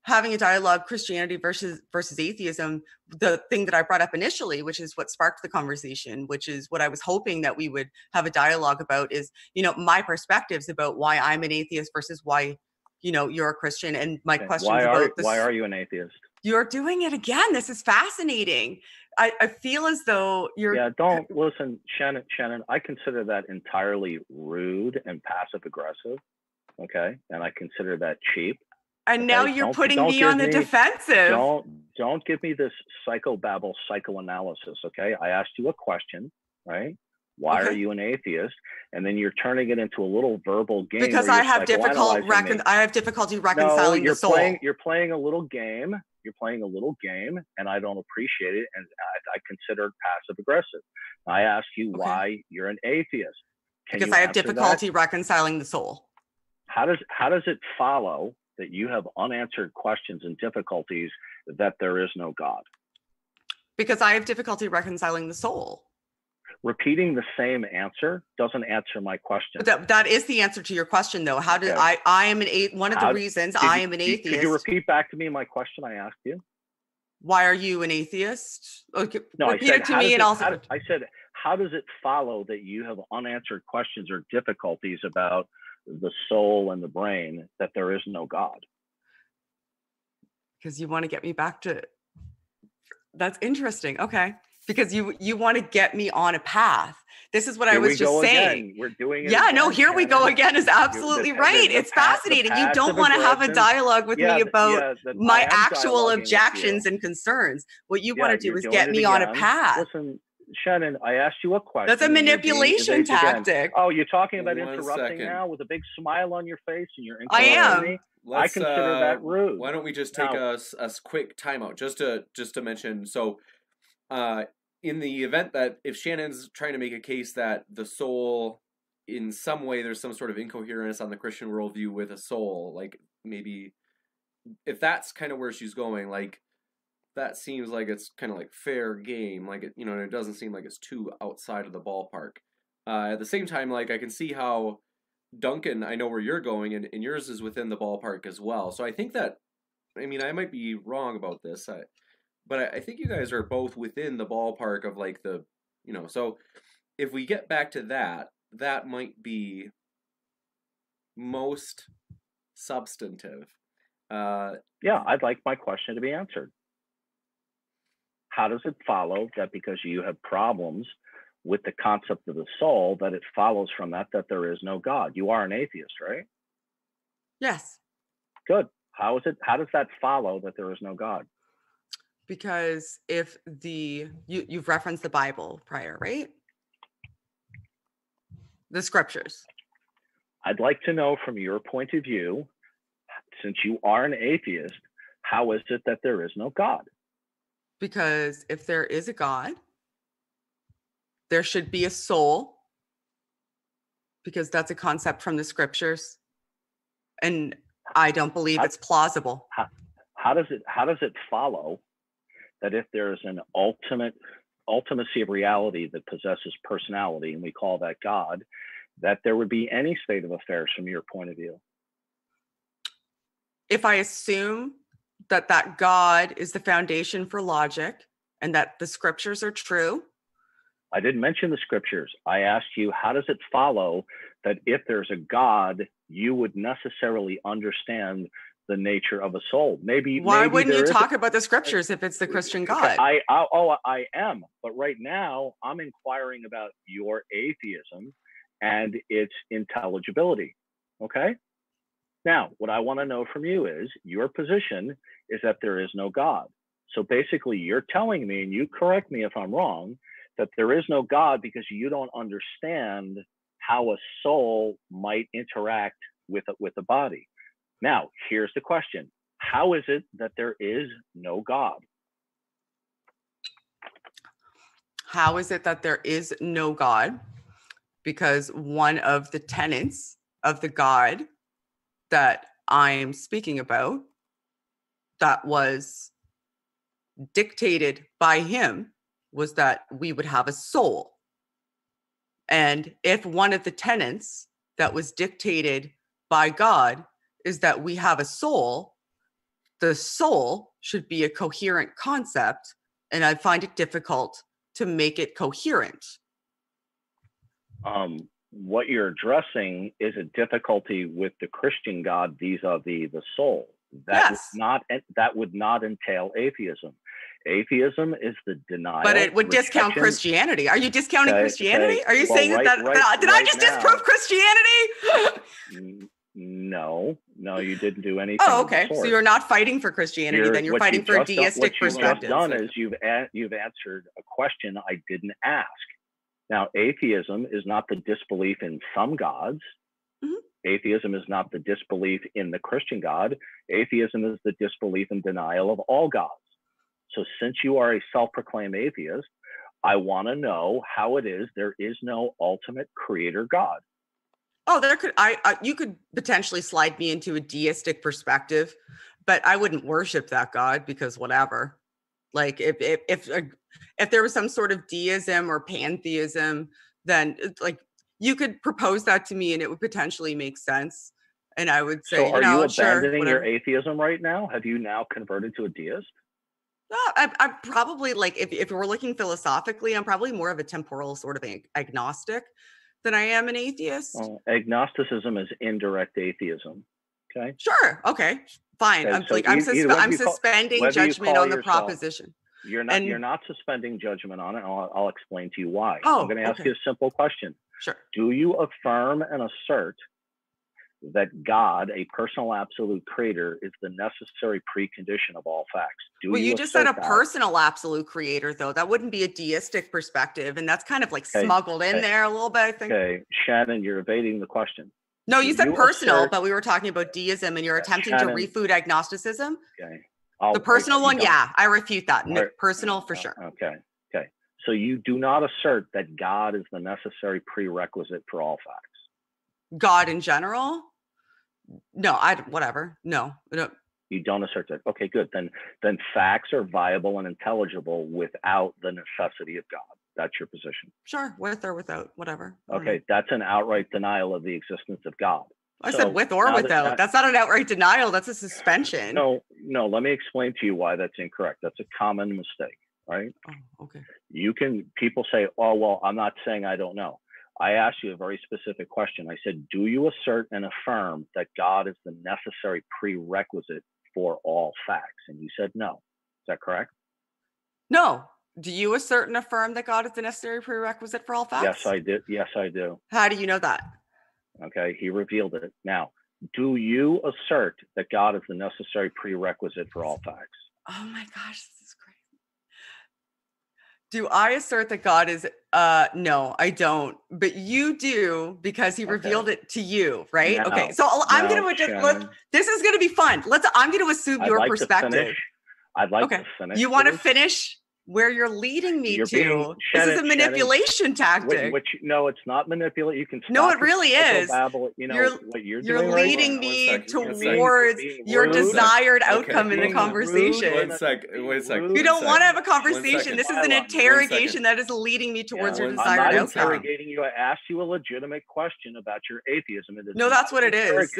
having a dialogue, Christianity versus atheism, the thing that I brought up initially, which is what sparked the conversation, which is what I was hoping that we would have a dialogue about, is, you know, my perspectives about why I'm an atheist versus why, you know, you're a Christian, and my questions about this. Why are you an atheist? You're doing it again. This is fascinating. I feel as though you're... Yeah, don't listen, Shannon, I consider that entirely rude and passive aggressive. Okay. And I consider that cheap. And okay? Now you're putting me on the defensive. Don't give me this psychobabble psychoanalysis. Okay. I asked you a question, right? Why are you an atheist? And then you're turning it into a little verbal game. Because I have difficulty reconciling the soul. You're playing a little game. You're playing a little game, and I don't appreciate it, and I consider it passive aggressive. I ask you why you're an atheist. Because I have difficulty reconciling the soul. How does it follow that you have unanswered questions and difficulties that there is no God? Because I have difficulty reconciling the soul. Repeating the same answer doesn't answer my question. That is the answer to your question, though. How did I am an atheist? One of the reasons I am an atheist. Could you repeat back to me my question I asked you? Why are you an atheist? Okay, no, repeat it to me, and also I said, how does it follow that you have unanswered questions or difficulties about the soul and the brain that there is no God? Because you want to get me back to. That's interesting. Okay. Because you want to get me on a path. This is what I was just saying. We're doing it. Yeah, no, here we go again is absolutely right. It's fascinating. You don't want to have a dialogue with me about my actual objections and concerns. What you want to do is get me on a path. Listen, Shannon, I asked you a question. That's a manipulation tactic. Oh, you're talking about interrupting now with a big smile on your face, and you're I am. Me? I consider that rude. Why don't we just take a quick timeout just to mention so. In the event that if Shannon's trying to make a case that the soul, in some way, there's some sort of incoherence on the Christian worldview with a soul, like maybe if that's kind of where she's going, like that seems like it's kind of like fair game, like it, you know, it doesn't seem like it's too outside of the ballpark. At the same time, like I can see how Duncan, I know where you're going, and yours is within the ballpark as well. So I think that, I mean, I might be wrong about this. But I think you guys are both within the ballpark of like the, you know, so if we get back to that, that might be most substantive. Yeah, I'd like my question to be answered. How does it follow that because you have problems with the concept of the soul, that it follows from that there is no God? You are an atheist, right? Yes. Good. How does that follow that there is no God? Because if you've referenced the Bible prior, right? The scriptures. I'd like to know from your point of view, since you are an atheist, how is it that there is no God? Because if there is a God, there should be a soul, because that's a concept from the scriptures. And I don't believe it's plausible. How does it follow that if there's an ultimacy of reality that possesses personality, and we call that God, that there would be any state of affairs from your point of view? If I assume that God is the foundation for logic and that the scriptures are true. I didn't mention the scriptures. I asked you, how does it follow that if there's a God, you would necessarily understand the nature of a soul? Why wouldn't you talk about the scriptures if it's the Christian God? I am, but right now I'm inquiring about your atheism and its intelligibility. Okay. Now, what I want to know from you is your position is that there is no God. So basically you're telling me, and you correct me if I'm wrong, that there is no God because you don't understand how a soul might interact with a body. Now, here's the question. How is it that there is no God? How is it that there is no God? Because one of the tenets of the God that I'm speaking about that was dictated by him was that we would have a soul. And if one of the tenets that was dictated by God is that we have a soul, the soul should be a coherent concept, and I find it difficult to make it coherent. What you're addressing is a difficulty with the Christian God vis-a-vis the soul. That would not entail atheism. Atheism is the denial. But it would discount Christianity. Are you discounting Christianity? Are you saying did I just disprove Christianity? No, you didn't do anything. Oh, okay. So you're not fighting for Christianity, then you're fighting for a deistic perspective. What you've just done is you've answered a question I didn't ask. Now, atheism is not the disbelief in some gods. Mm-hmm. Atheism is not the disbelief in the Christian God. Atheism is the disbelief and denial of all gods. So since you are a self-proclaimed atheist, I want to know how it is there is no ultimate creator God. Oh, you could potentially slide me into a deistic perspective, but I wouldn't worship that God because whatever. Like if there was some sort of deism or pantheism, then like you could propose that to me and it would potentially make sense. And I would say, so are you abandoning your atheism right now? Have you now converted to a deist? No, I'm probably like, if we're looking philosophically, I'm probably more of a temporal sort of agnostic than I am an atheist. Agnosticism is indirect atheism. Okay. Sure. Okay. Fine. Okay, I'm suspending judgment on the proposition. You're not suspending judgment on it. I'll explain to you why. Oh, I'm going to ask you a simple question. Sure. Do you affirm and assert that God, a personal absolute creator, is the necessary precondition of all facts? You just said a personal absolute creator, though. That wouldn't be a deistic perspective, and that's kind of like smuggled in there a little bit, I think. Okay, Shannon, you're evading the question. No, you said personal, but we were talking about deism, and you're attempting to refute agnosticism. Okay. The personal one, I refute that. No, personal for sure. Okay. So you do not assert that God is the necessary prerequisite for all facts. God in general? No, whatever. No. You don't assert that. Okay, good. Then facts are viable and intelligible without the necessity of God. That's your position. Sure, with or without, whatever. Okay, that's an outright denial of the existence of God. I said with or without. That's not an outright denial. That's a suspension. No. Let me explain to you why that's incorrect. That's a common mistake, right? Oh, okay. People say, oh, well, I'm not saying I don't know. I asked you a very specific question. I said, do you assert and affirm that God is the necessary prerequisite for all facts? And you said no. Is that correct? No. Do you assert and affirm that God is the necessary prerequisite for all facts? Yes, I did. Yes, I do. How do you know that? Okay, he revealed it. Now, do you assert that God is the necessary prerequisite for all facts? Oh my gosh, this is great. Do I assert that God is, no, I don't, but you do because he revealed it to you, right? Okay, so I'm going to, this is going to be fun. I'm going to assume your perspective. I'd like to finish. You want to finish where you're leading me to? This is a manipulation tactic. No, it's not manipulate. You can. No, it really is. You're leading me towards your desired outcome in the conversation. One second. You don't want to have a conversation. This is an interrogation that is leading me towards your desired outcome. I'm not interrogating you. I asked you a legitimate question about your atheism. No, that's what it is.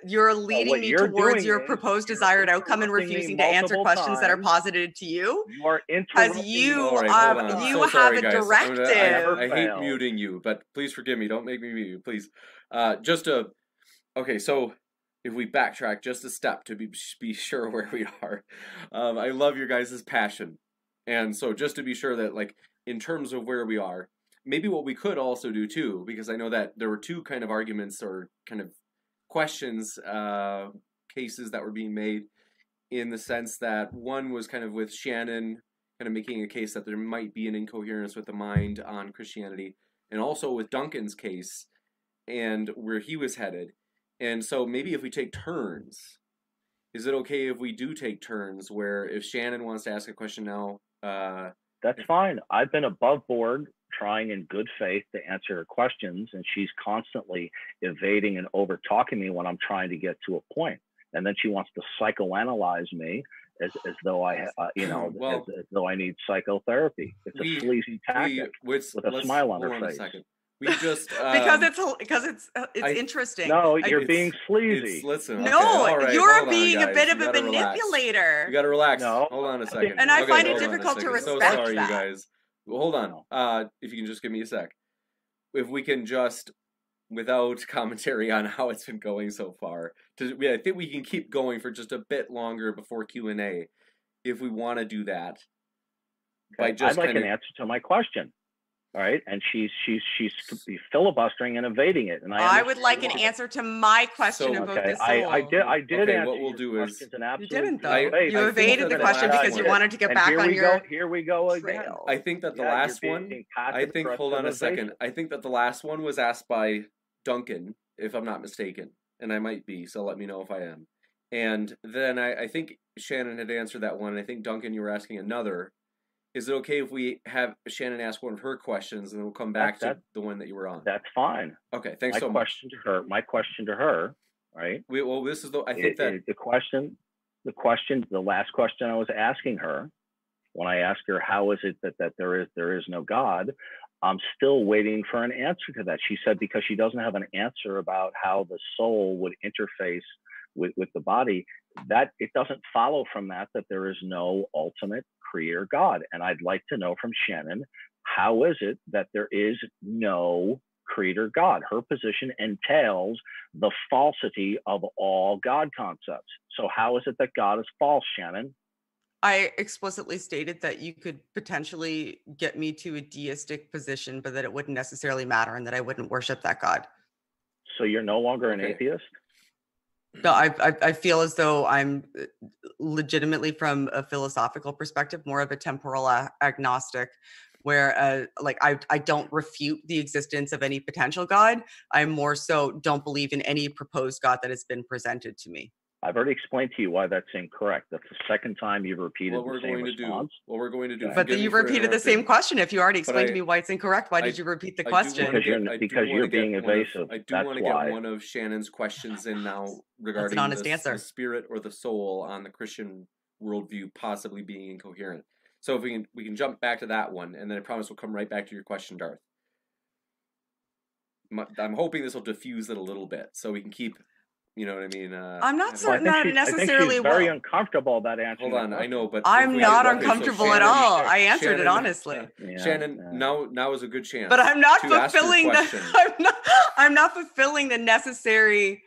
You're leading me towards your proposed desired outcome and refusing to answer questions that are posited to you. You are interrupting. You have a directive. I hate muting you, but please forgive me. Don't make me mute you, please. Okay, so if we backtrack just a step to be sure where we are, I love your guys' passion. And so just to be sure that, like, in terms of where we are, maybe what we could also do too, because I know that there were two kind of arguments or kind of questions, cases that were being made, in the sense that one was kind of with Shannon kind of making a case that there might be an incoherence with the mind on Christianity, and also with Duncan's case and where he was headed. And so maybe if we take turns, is it okay if we do take turns where if Shannon wants to ask a question now? That's fine. I've been above board trying in good faith to answer her questions, and she's constantly evading and over talking me when I'm trying to get to a point. And then she wants to psychoanalyze me as though I, well, as though I need psychotherapy. It's a sleazy tactic with a smile on her face. We just because it's interesting. No, you're being sleazy. Listen, no, okay, right, you're being a bit of a manipulator. Relax. You got to relax. No. Hold on a second. And I find it difficult to respect so sorry, that. you guys. Well, hold on. If you can just give me a sec. If we can just, without commentary on how it's been going so far, I think we can keep going for just a bit longer before Q&A, if we want to do that. Okay. I'd like an answer to my question. All right, and she's filibustering and evading it, and I would like an answer to my question about this. I did okay, answer. What we'll do is you didn't though. You evaded the question because you wanted to get back on your. Here we go again. I think that the last one. Hold on a second. I think that the last one was asked by Duncan, if I'm not mistaken, and I might be. So let me know if I am. And then I think Shannon had answered that one. I think Duncan, you were asking another. Is it okay if we have Shannon ask one of her questions, and then we'll come back to the one that you were on? That's fine. Okay, thanks so much. My question to her, right? This is the last question I was asking her, when I asked her how is it that there is no God, I'm still waiting for an answer to that. She said because she doesn't have an answer about how the soul would interface with the body, that it doesn't follow from that there is no ultimate creator God. And I'd like to know from Shannon, how is it that there is no creator God? Her position entails the falsity of all God concepts. So how is it that God is false, Shannon? I explicitly stated that you could potentially get me to a deistic position, but that it wouldn't necessarily matter and that I wouldn't worship that God. So you're no longer an atheist? No, I feel as though I'm legitimately, from a philosophical perspective, more of a temporal agnostic, where I don't refute the existence of any potential God. I more so don't believe in any proposed God that has been presented to me. I've already explained to you why that's incorrect. That's the second time you've repeated the same response. What we're going to do. But you repeated the same question. If you already explained to me why it's incorrect, why did you repeat the question? Because you're being evasive. I do want to get one of Shannon's questions in now regarding the spirit or the soul on the Christian worldview possibly being incoherent. So if we can jump back to that one, and then I promise we'll come right back to your question, Darth. I'm hoping this will diffuse it a little bit so we can keep. You know what I mean? I'm not certain that it necessarily. I think she's very uncomfortable about answer. Hold on, I know, but I'm not uncomfortable at all. I answered it honestly. Shannon, now is a good chance. But I'm not fulfilling I'm not fulfilling the necessary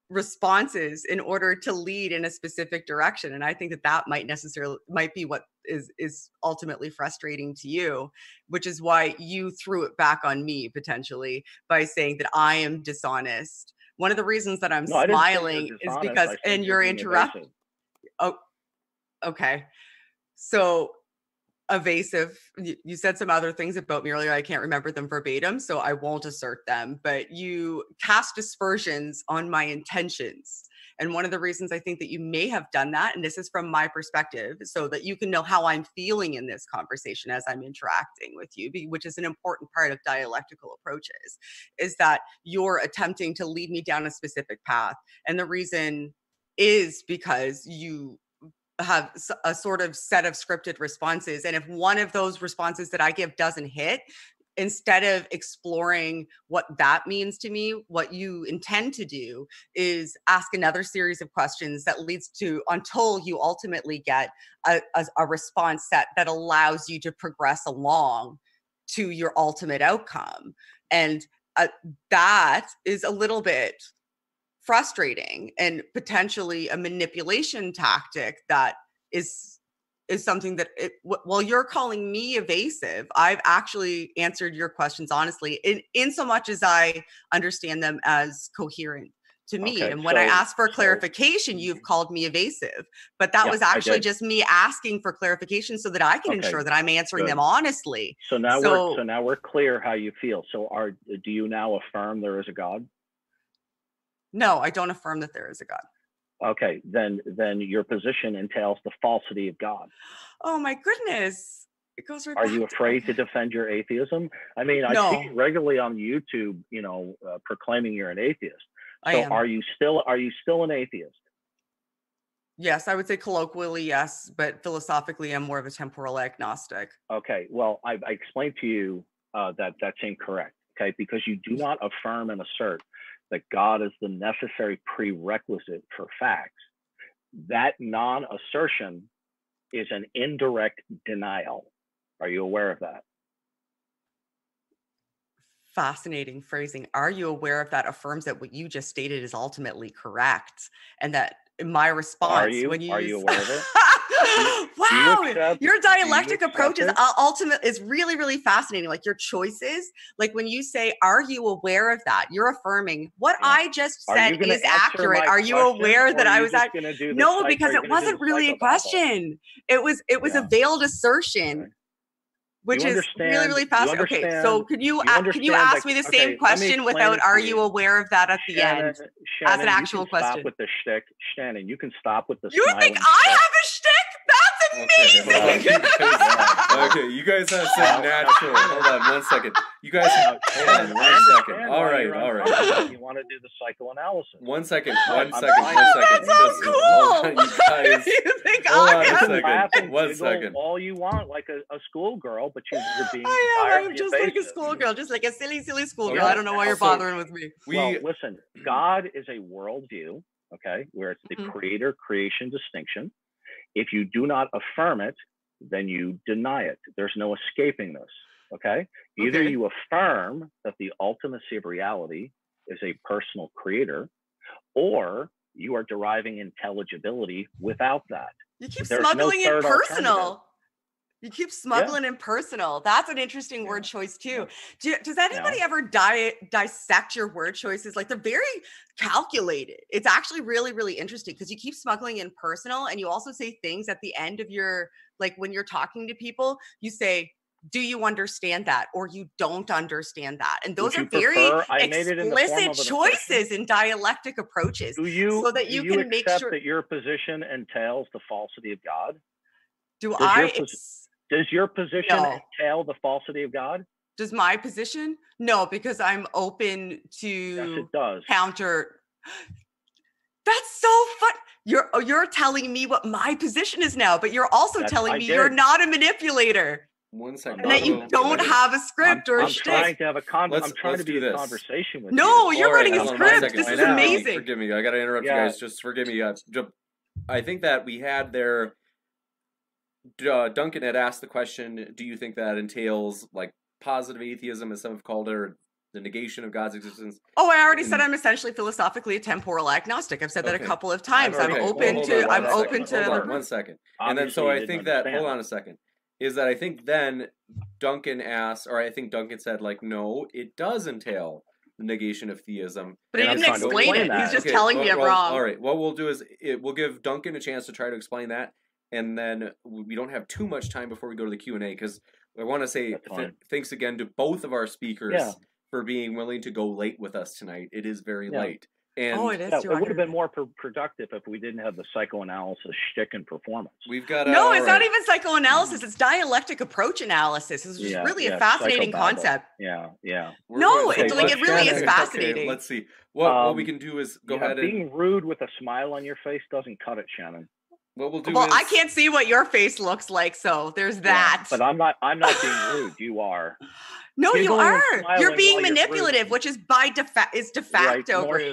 responses in order to lead in a specific direction, and I think that might be what is ultimately frustrating to you, which is why you threw it back on me potentially by saying that I am dishonest. One of the reasons that I'm smiling is because, and you're interrupting. Oh, okay. So evasive. You said some other things about me earlier. I can't remember them verbatim, so I won't assert them. But you cast aspersions on my intentions. And one of the reasons I think that you may have done that, and this is from my perspective, so that you can know how I'm feeling in this conversation as I'm interacting with you, which is an important part of dialectical approaches, is that you're attempting to lead me down a specific path. And the reason is because you have a sort of set of scripted responses. And if one of those responses that I give doesn't hit, instead of exploring what that means to me, what you intend to do is ask another series of questions that leads to, until you ultimately get a response set that allows you to progress along to your ultimate outcome. And that is a little bit frustrating and potentially a manipulation tactic that is something that while you're calling me evasive, I've actually answered your questions honestly in so much as I understand them as coherent to me. Okay, and when I asked for clarification, you've called me evasive, but that was actually just me asking for clarification so that I can ensure that I'm answering them honestly. So now we're clear how you feel. So do you now affirm there is a God? No, I don't affirm that there is a God. Okay, then your position entails the falsity of God. Oh my goodness. It goes right Are back you afraid to defend your atheism? I mean, I see you regularly on YouTube, proclaiming you're an atheist. So are you still an atheist? Yes, I would say colloquially, yes, but philosophically, I'm more of a temporal agnostic. Okay, well, I explained to you that that's incorrect, okay, because you do not affirm and assert that God is the necessary prerequisite for facts. That non-assertion is an indirect denial. Are you aware of that? Fascinating phrasing. Are you aware of that? Affirms that what you just stated is ultimately correct, and that my response are you aware of it? Wow, your dialectic approach is really, really fascinating. Like your choices, like when you say, "Are you aware of that?" You're affirming what I just said is accurate. Are you aware that I was no, because it wasn't really a question. It was a veiled assertion. Which is really, really fast. Okay, so could you ask me the same question without "Are you aware of that" at the end as an actual question? Stop with the shtick, Shannon. You can stop with the. You think I have a shtick? That's amazing. Okay, you guys have some natural. Hold on, 1 second. You guys have. Hold on, 1 second. All right. You want to do the psychoanalysis? 1 second. That's so cool. Hold on, you guys. You think I have 1 second. All you want, like a schoolgirl, but you're being. I'm just like a schoolgirl, just like a silly schoolgirl. Okay. I don't know why you're bothering with me. Well, listen, God is a worldview, okay, where it's the creator-creation distinction. If you do not affirm it, then you deny it. There's no escaping this, okay? Either you affirm that the ultimacy of reality is a personal creator, or you are deriving intelligibility without that. You keep smuggling in personal. You keep smuggling in personal. That's an interesting word choice too. Does anybody ever dissect your word choices? Like they're very calculated. It's actually really, really interesting because you keep smuggling in personal, and you also say things at the end of your, like when you're talking to people, you say, "Do you understand that?" or "You don't understand that." And those are very explicit choices in dialectic approaches. So that you can make sure that your position entails the falsity of God. Does your position entail the falsity of God? Does my position? No, because I'm open to yes, it does. Counter. That's so fun. You're telling me what my position is now, but you're also telling me you're not a manipulator. 1 second. And that you don't have a script or a shtick. I'm trying to have a conversation with you. No, you're writing a script. This is amazing. Forgive me. I got to interrupt you guys. Just forgive me. I think that we had there. Duncan had asked the question, do you think that entails like positive atheism, as some have called it, or the negation of God's existence? Oh, I already said I'm essentially philosophically a temporal agnostic. I've said that a couple of times. I'm open to. Hold on 1 second. And then so I think that, hold on a second, is that I think then Duncan asked, or I think Duncan said like, no, it does entail the negation of theism. But he didn't explain it. He's just telling me I'm wrong. All right, what we'll do is we'll give Duncan a chance to try to explain that. And then we don't have too much time before we go to the Q&A, because I want to say thanks again to both of our speakers for being willing to go late with us tonight. It is very late. And it is. It would have been more productive if we didn't have the psychoanalysis shtick and performance. We've got no, it's not even psychoanalysis. It's dialectic approach analysis. It's just really a fascinating concept. Yeah. It really is fascinating. Okay, let's see. What we can do is go ahead and being rude with a smile on your face doesn't cut it, Shannon. What we'll do is, I can't see what your face looks like, so there's that. But I'm not being rude. You are. No, you are. You're being manipulative, which is de facto more rude.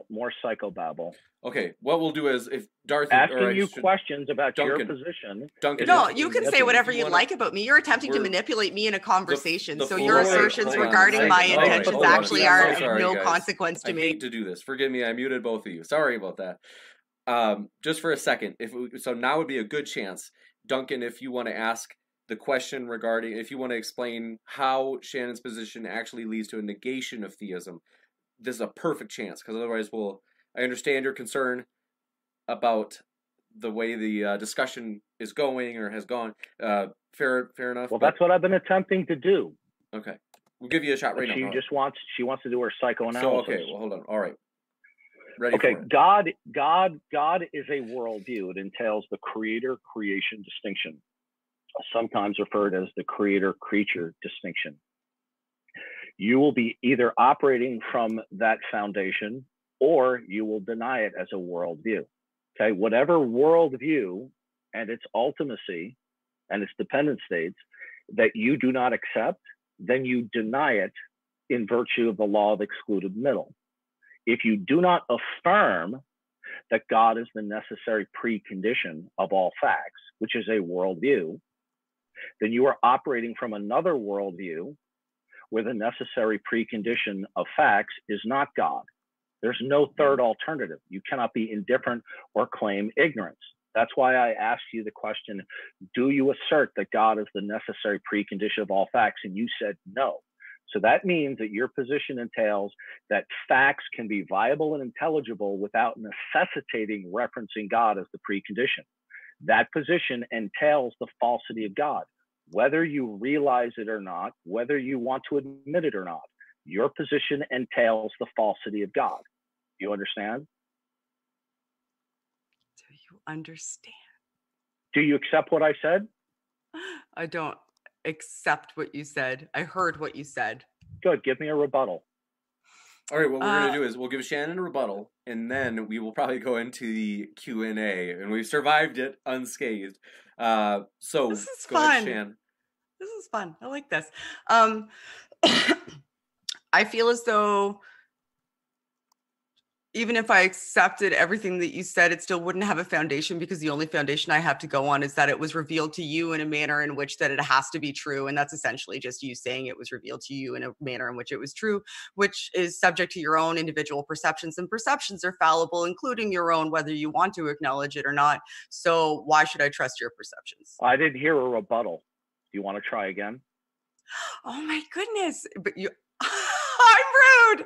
More psychobabble. Okay, what we'll do is if Darth asking you questions about your position. Duncan, no, you can say whatever you like about me. You're attempting to manipulate me in a conversation. So your assertions regarding my intentions actually are of no consequence to me. I hate to do this. Forgive me. I muted both of you. Sorry about that. Just for a second, so now would be a good chance, Duncan, if you want to ask the question regarding, if you want to explain how Shannon's position actually leads to a negation of theism, this is a perfect chance, because otherwise I understand your concern about the way the discussion is going or has gone. Fair enough. Well, that's what I've been attempting to do. Okay, we'll give you a shot right now. She wants to do her psychoanalysis. So, okay, well, hold on. All right. Ready Okay, for it. God is a worldview. It entails the creator-creation distinction, sometimes referred as the creator-creature distinction. You will be either operating from that foundation or you will deny it as a worldview. Okay, whatever worldview and its ultimacy and its dependent states that you do not accept, then you deny it in virtue of the law of excluded middle. If you do not affirm that God is the necessary precondition of all facts, which is a worldview, then you are operating from another worldview where the necessary precondition of facts is not God. There's no third alternative. You cannot be indifferent or claim ignorance. That's why I asked you the question, do you assert that God is the necessary precondition of all facts? And you said no. So that means that your position entails that facts can be viable and intelligible without necessitating referencing God as the precondition. That position entails the falsity of God. Whether you realize it or not, whether you want to admit it or not, your position entails the falsity of God. You understand? Do you understand? Do you accept what I said? I don't accept what you said. I heard what you said. Good. Give me a rebuttal. All right, what we're going to do is we'll give Shannon a rebuttal, and then we will probably go into the Q&A, and we've survived it unscathed. So This is go ahead, fun. Shan. This is fun. I like this. I feel as though even if I accepted everything that you said, it still wouldn't have a foundation, because the only foundation I have to go on is that it was revealed to you in a manner in which that it has to be true. And that's essentially just you saying it was revealed to you in a manner in which it was true, which is subject to your own individual perceptions, and perceptions are fallible, including your own, whether you want to acknowledge it or not. So why should I trust your perceptions? I didn't hear a rebuttal. Do you want to try again? Oh my goodness. But you, I'm rude.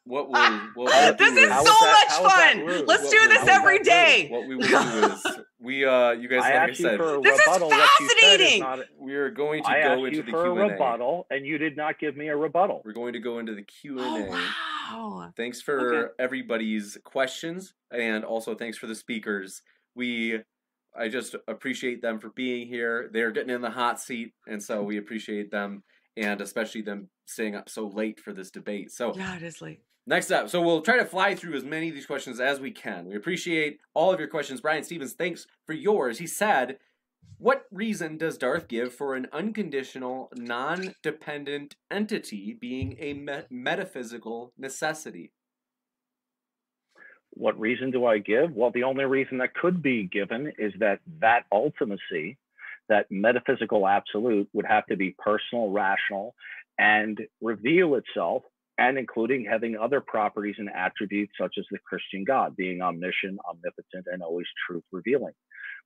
What we'll this do is so much fun. Let's do this every day. What we will do is you guys, like I said, this is fascinating. We are going to go into the Q&A. I asked you for a rebuttal, and you did not give me a rebuttal. We're going to go into the Q&A. Oh, wow. Thanks for everybody's questions, and also thanks for the speakers. I just appreciate them for being here. They're getting in the hot seat, and so we appreciate them, and especially them staying up so late for this debate. So yeah, it is late. Next up, so we'll try to fly through as many of these questions as we can. We appreciate all of your questions. Brian Stevens, thanks for yours. He said, what reason does Darth give for an unconditional, non-dependent entity being a metaphysical necessity? What reason do I give? Well, the only reason that could be given is that ultimacy, that metaphysical absolute, would have to be personal, rational, and reveal itself, and including having other properties and attributes such as the Christian God, being omniscient, omnipotent, and always truth revealing.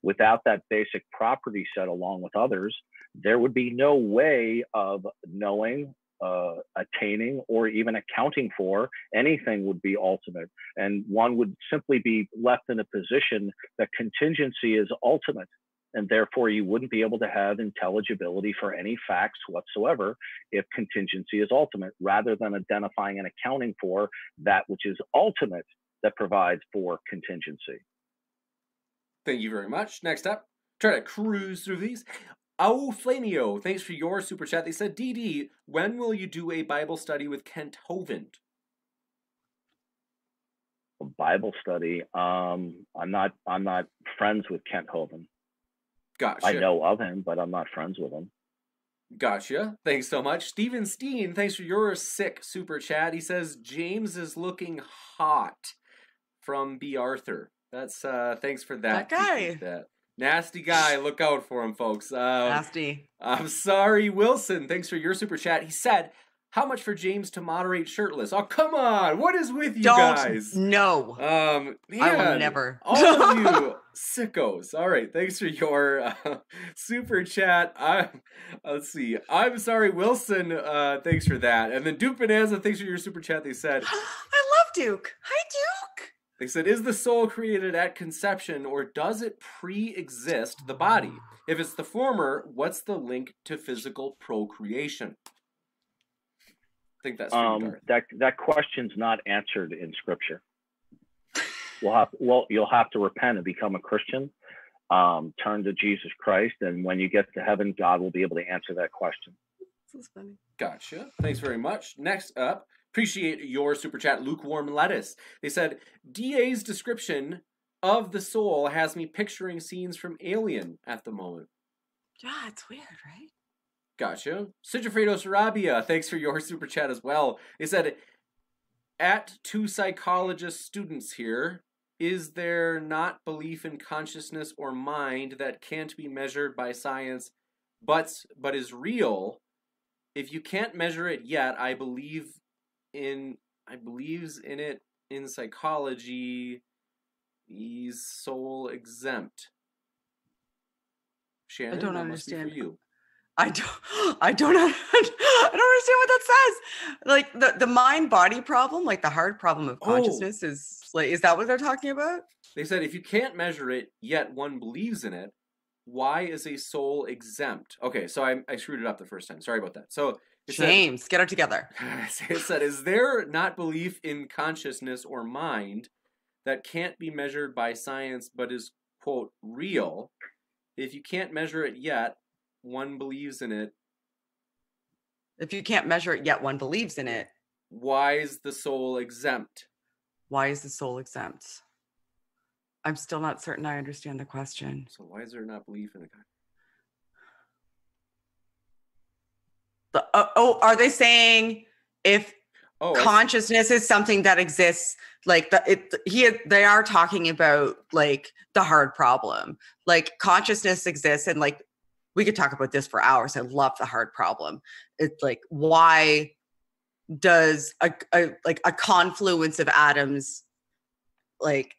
Without that basic property set along with others, there would be no way of knowing, attaining, or even accounting for anything would be ultimate. And one would simply be left in a position that contingency is ultimate. And therefore, you wouldn't be able to have intelligibility for any facts whatsoever if contingency is ultimate, rather than identifying and accounting for that which is ultimate that provides for contingency. Thank you very much. Next up, try to cruise through these. Flamio, thanks for your super chat. They said, DD, when will you do a Bible study with Kent Hovind? A Bible study? I'm not friends with Kent Hovind. Gotcha. I know of him, but I'm not friends with him. Gotcha. Thanks so much. Steven Steen, thanks for your sick super chat. He says, James is looking hot from B. Arthur. That's, thanks for that. That guy. That. Nasty guy. Look out for him, folks. Nasty. I'm sorry, Wilson. Thanks for your super chat. He said, how much for James to moderate shirtless? Oh, come on. What is with you guys? No. Man, I will never. All of you sickos. All right. Thanks for your super chat. Let's see. I'm sorry, Wilson. Thanks for that. And then Duke Bonanza, thanks for your super chat. They said, I love Duke. Hi, Duke. They said, is the soul created at conception, or does it pre-exist the body? If it's the former, what's the link to physical procreation? I think that's that question's not answered in Scripture. You'll have to repent and become a Christian. Turn to Jesus Christ, and when you get to heaven, God will be able to answer that question. This is funny. Gotcha. Thanks very much. Next up, appreciate your super chat, Lukewarm Lettuce. They said, DA's description of the soul has me picturing scenes from Alien at the moment. Yeah, it's weird, right? Gotcha. Sigifredo Sarabia, thanks for your super chat as well. They said, at two psychologist students here, is there not belief in consciousness or mind that can't be measured by science, but is real? If you can't measure it yet, I believes in it in psychology. He's soul exempt. Shannon, I don't that understand. must be for you. I don't understand what that says. Like the mind body problem, like the hard problem of consciousness is that what they're talking about? They said if you can't measure it yet one believes in it, why is a soul exempt? Okay, so I screwed it up the first time. Sorry about that. So James, get it together. It said, is there not belief in consciousness or mind that can't be measured by science but is, quote, real? If you can't measure it yet, one believes in it. If you can't measure it yet, one believes in it. Why is the soul exempt? Why is the soul exempt? I'm still not certain I understand the question. So why is there not belief in it? Are they saying if consciousness is something that exists, like they are talking about like the hard problem, like consciousness exists, and like we could talk about this for hours. I love the hard problem. It's like, why does a confluence of atoms like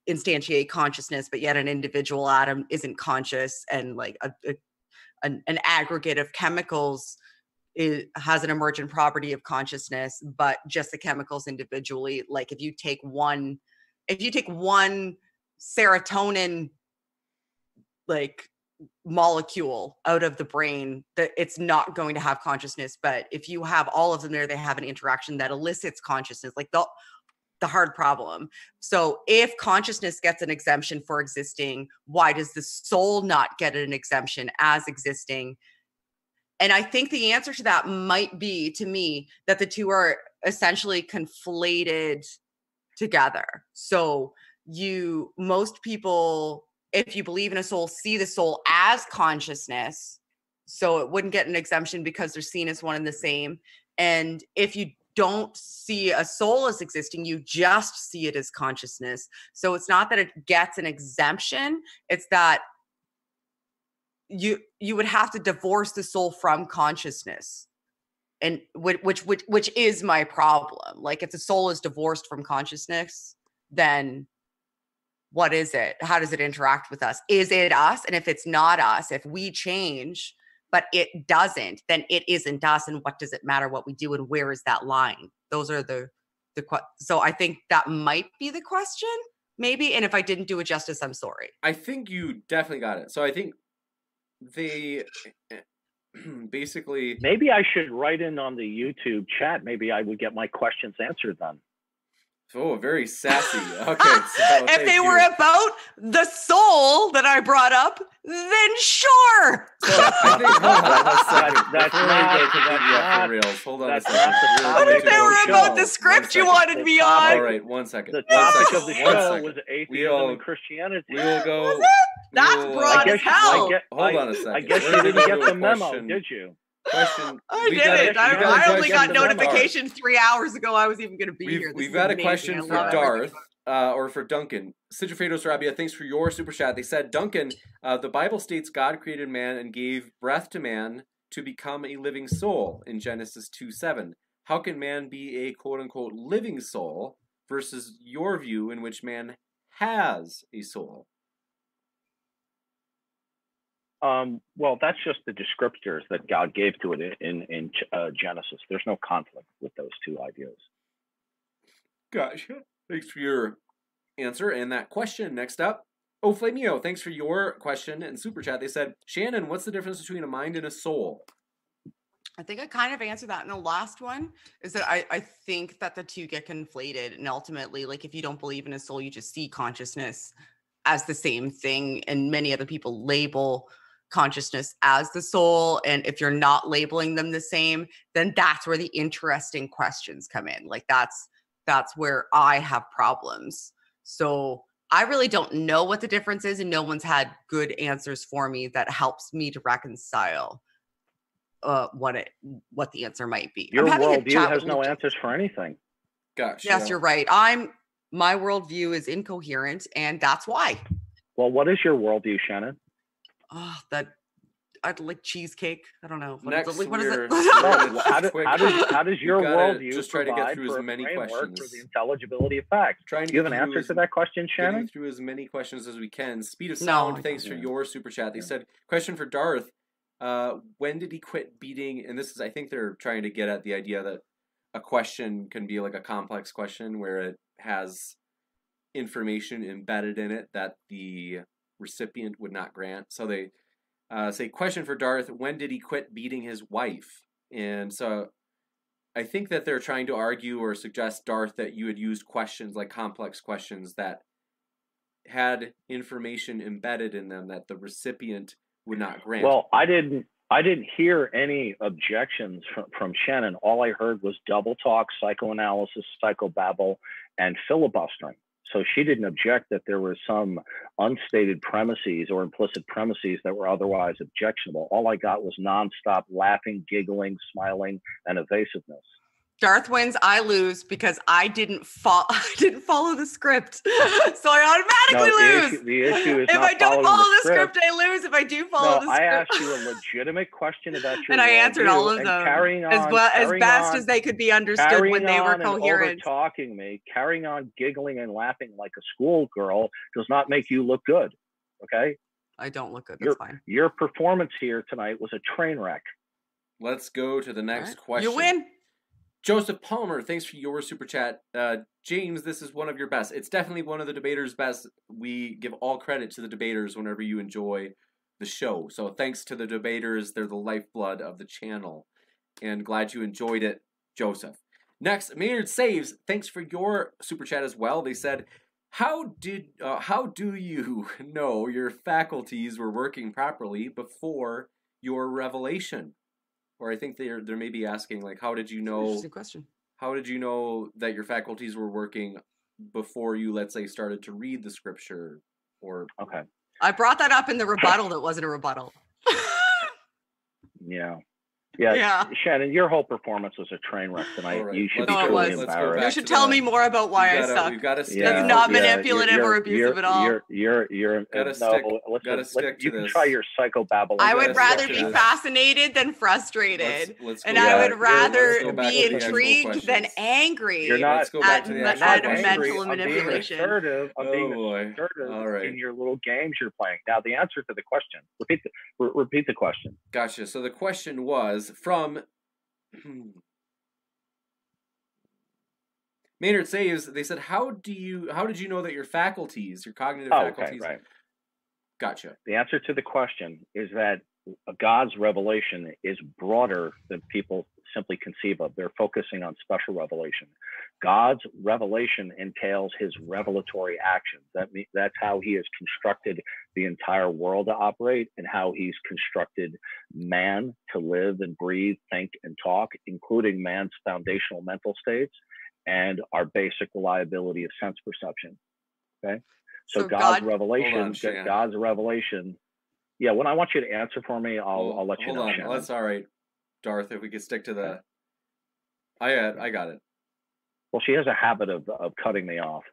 instantiate consciousness, but yet an individual atom isn't conscious, and like an aggregate of chemicals has an emergent property of consciousness, but just the chemicals individually, like if you take one serotonin like molecule out of the brain, that it's not going to have consciousness. But if you have all of them there, they have an interaction that elicits consciousness, like the hard problem. So if consciousness gets an exemption for existing, why does the soul not get an exemption as existing? And I think the answer to that might be, to me, that the two are essentially conflated together. So most people, if you believe in a soul, see the soul as consciousness. So it wouldn't get an exemption because they're seen as one and the same. And if you don't see a soul as existing, you just see it as consciousness. So it's not that it gets an exemption, it's that you would have to divorce the soul from consciousness, and which is my problem. Like, if the soul is divorced from consciousness, then what is it? How does it interact with us? Is it us? And if it's not us, if we change but it doesn't, then it isn't us. And what does it matter what we do, and where is that line? Those are so I think that might be the question, maybe. And if I didn't do it justice, I'm sorry. I think you definitely got it. So I think they basically... Maybe I should write in on the YouTube chat. Maybe I would get my questions answered then. Oh, very sassy. Okay. So if they were about the soul that I brought up, then sure. So I think, hold on a second. What if they were about the script you wanted me on? All right, 1 second. The topic of the show was atheism and Christianity. We will go. That's broad as hell. Hold on a second. I guess you didn't get the memo, did you? Question. I didn't. I only got notification 3 hours ago I was even going to be here. We've got a question for Darth, or for Duncan. Sigifredo Sarabia, thanks for your super chat. They said, Duncan, the Bible states God created man and gave breath to man to become a living soul in Genesis 2:7. How can man be a quote-unquote living soul versus your view in which man has a soul? Well, that's just the descriptors that God gave to it in Genesis. There's no conflict with those two ideas. Gotcha. Thanks for your answer and that question. Next up, Flamio, thanks for your question and super chat. They said, Shannon, what's the difference between a mind and a soul? I think I kind of answered that in the last one, is that I think that the two get conflated. And ultimately, like, if you don't believe in a soul, you just see consciousness as the same thing. And many other people label consciousness as the soul. And if you're not labeling them the same, then that's where the interesting questions come in. Like, that's where I have problems. So I really don't know what the difference is, and no one's had good answers for me that helps me to reconcile what the answer might be. Your worldview has no answers for anything. Gosh. Yes, you're right. My worldview is incoherent, and that's why. Well, what is your worldview, Shannon? Oh, I'd like cheesecake. I don't know. What Next, is it? No, how does your worldview just try to get through as many framework questions for the intelligibility of facts? Do you have an answer to that question, Shannon? Through as many questions as we can. Speed of Sound, thanks for your super chat. They said, question for Darth. When did he quit beating? And this is, I think they're trying to get at the idea that a question can be like a complex question where it has information embedded in it that the recipient would not grant. So they say, question for Darth, when did he quit beating his wife? And so I think that they're trying to argue or suggest, Darth, that you had used questions like complex questions that had information embedded in them that the recipient would not grant. Well, I didn't hear any objections from Shannon. All I heard was double talk, psychoanalysis, psychobabble, and filibustering. So she didn't object that there were some unstated premises or implicit premises that were otherwise objectionable. All I got was nonstop laughing, giggling, smiling, and evasiveness. Darth wins, I lose because I didn't follow the script. So I automatically lose. The issue is if not I don't follow the script, I lose. If I do follow the script. I asked you a legitimate question about your and I answered all of them as best as they could be understood when they were coherent. Talking me, carrying on giggling and laughing like a schoolgirl does not make you look good. Okay? I don't look good. That's fine. Your performance here tonight was a train wreck. Let's go to the next question. You win. Joseph Palmer, thanks for your super chat. James, this is one of your best. It's definitely one of the debaters' best. We give all credit to the debaters whenever you enjoy the show. So thanks to the debaters. They're the lifeblood of the channel. And glad you enjoyed it, Joseph. Next, Maynard Saves, thanks for your super chat as well. They said, how do you know your faculties were working properly before your revelation? Or I think they're maybe asking, like, how did you know? Interesting question. How did you know that your faculties were working before you, let's say, started to read the scripture? Or okay, I brought that up in the rebuttal. That wasn't a rebuttal. Yeah. Shannon, your whole performance was a train wreck tonight. Right. You should be truly embarrassed. You should tell me more about why I suck. We've got to stick. That's not manipulative or abusive at all. You're gotta stick to you can try your psychobabble. I would rather be fascinated than frustrated. I would rather be intrigued than angry. You're not at mental manipulation. I'm being assertive in your little games you're playing. Now, the answer to the question. Repeat the question. Gotcha. So the question was from Maynard Saves. They said, how did you know that your faculties, your cognitive faculties? Right. Gotcha. The answer to the question is that God's revelation is broader than people simply conceive of. They're focusing on special revelation. God's revelation entails his revelatory actions. That's how he has constructed the entire world to operate and how he's constructed man to live and breathe, think, and talk, including man's foundational mental states and our basic reliability of sense perception. Okay? So God's revelation. Yeah, when I want you to answer for me, I'll let you know. Hold on. That's all right, Darth. If we could stick to the... I got it. Well, she has a habit of cutting me off.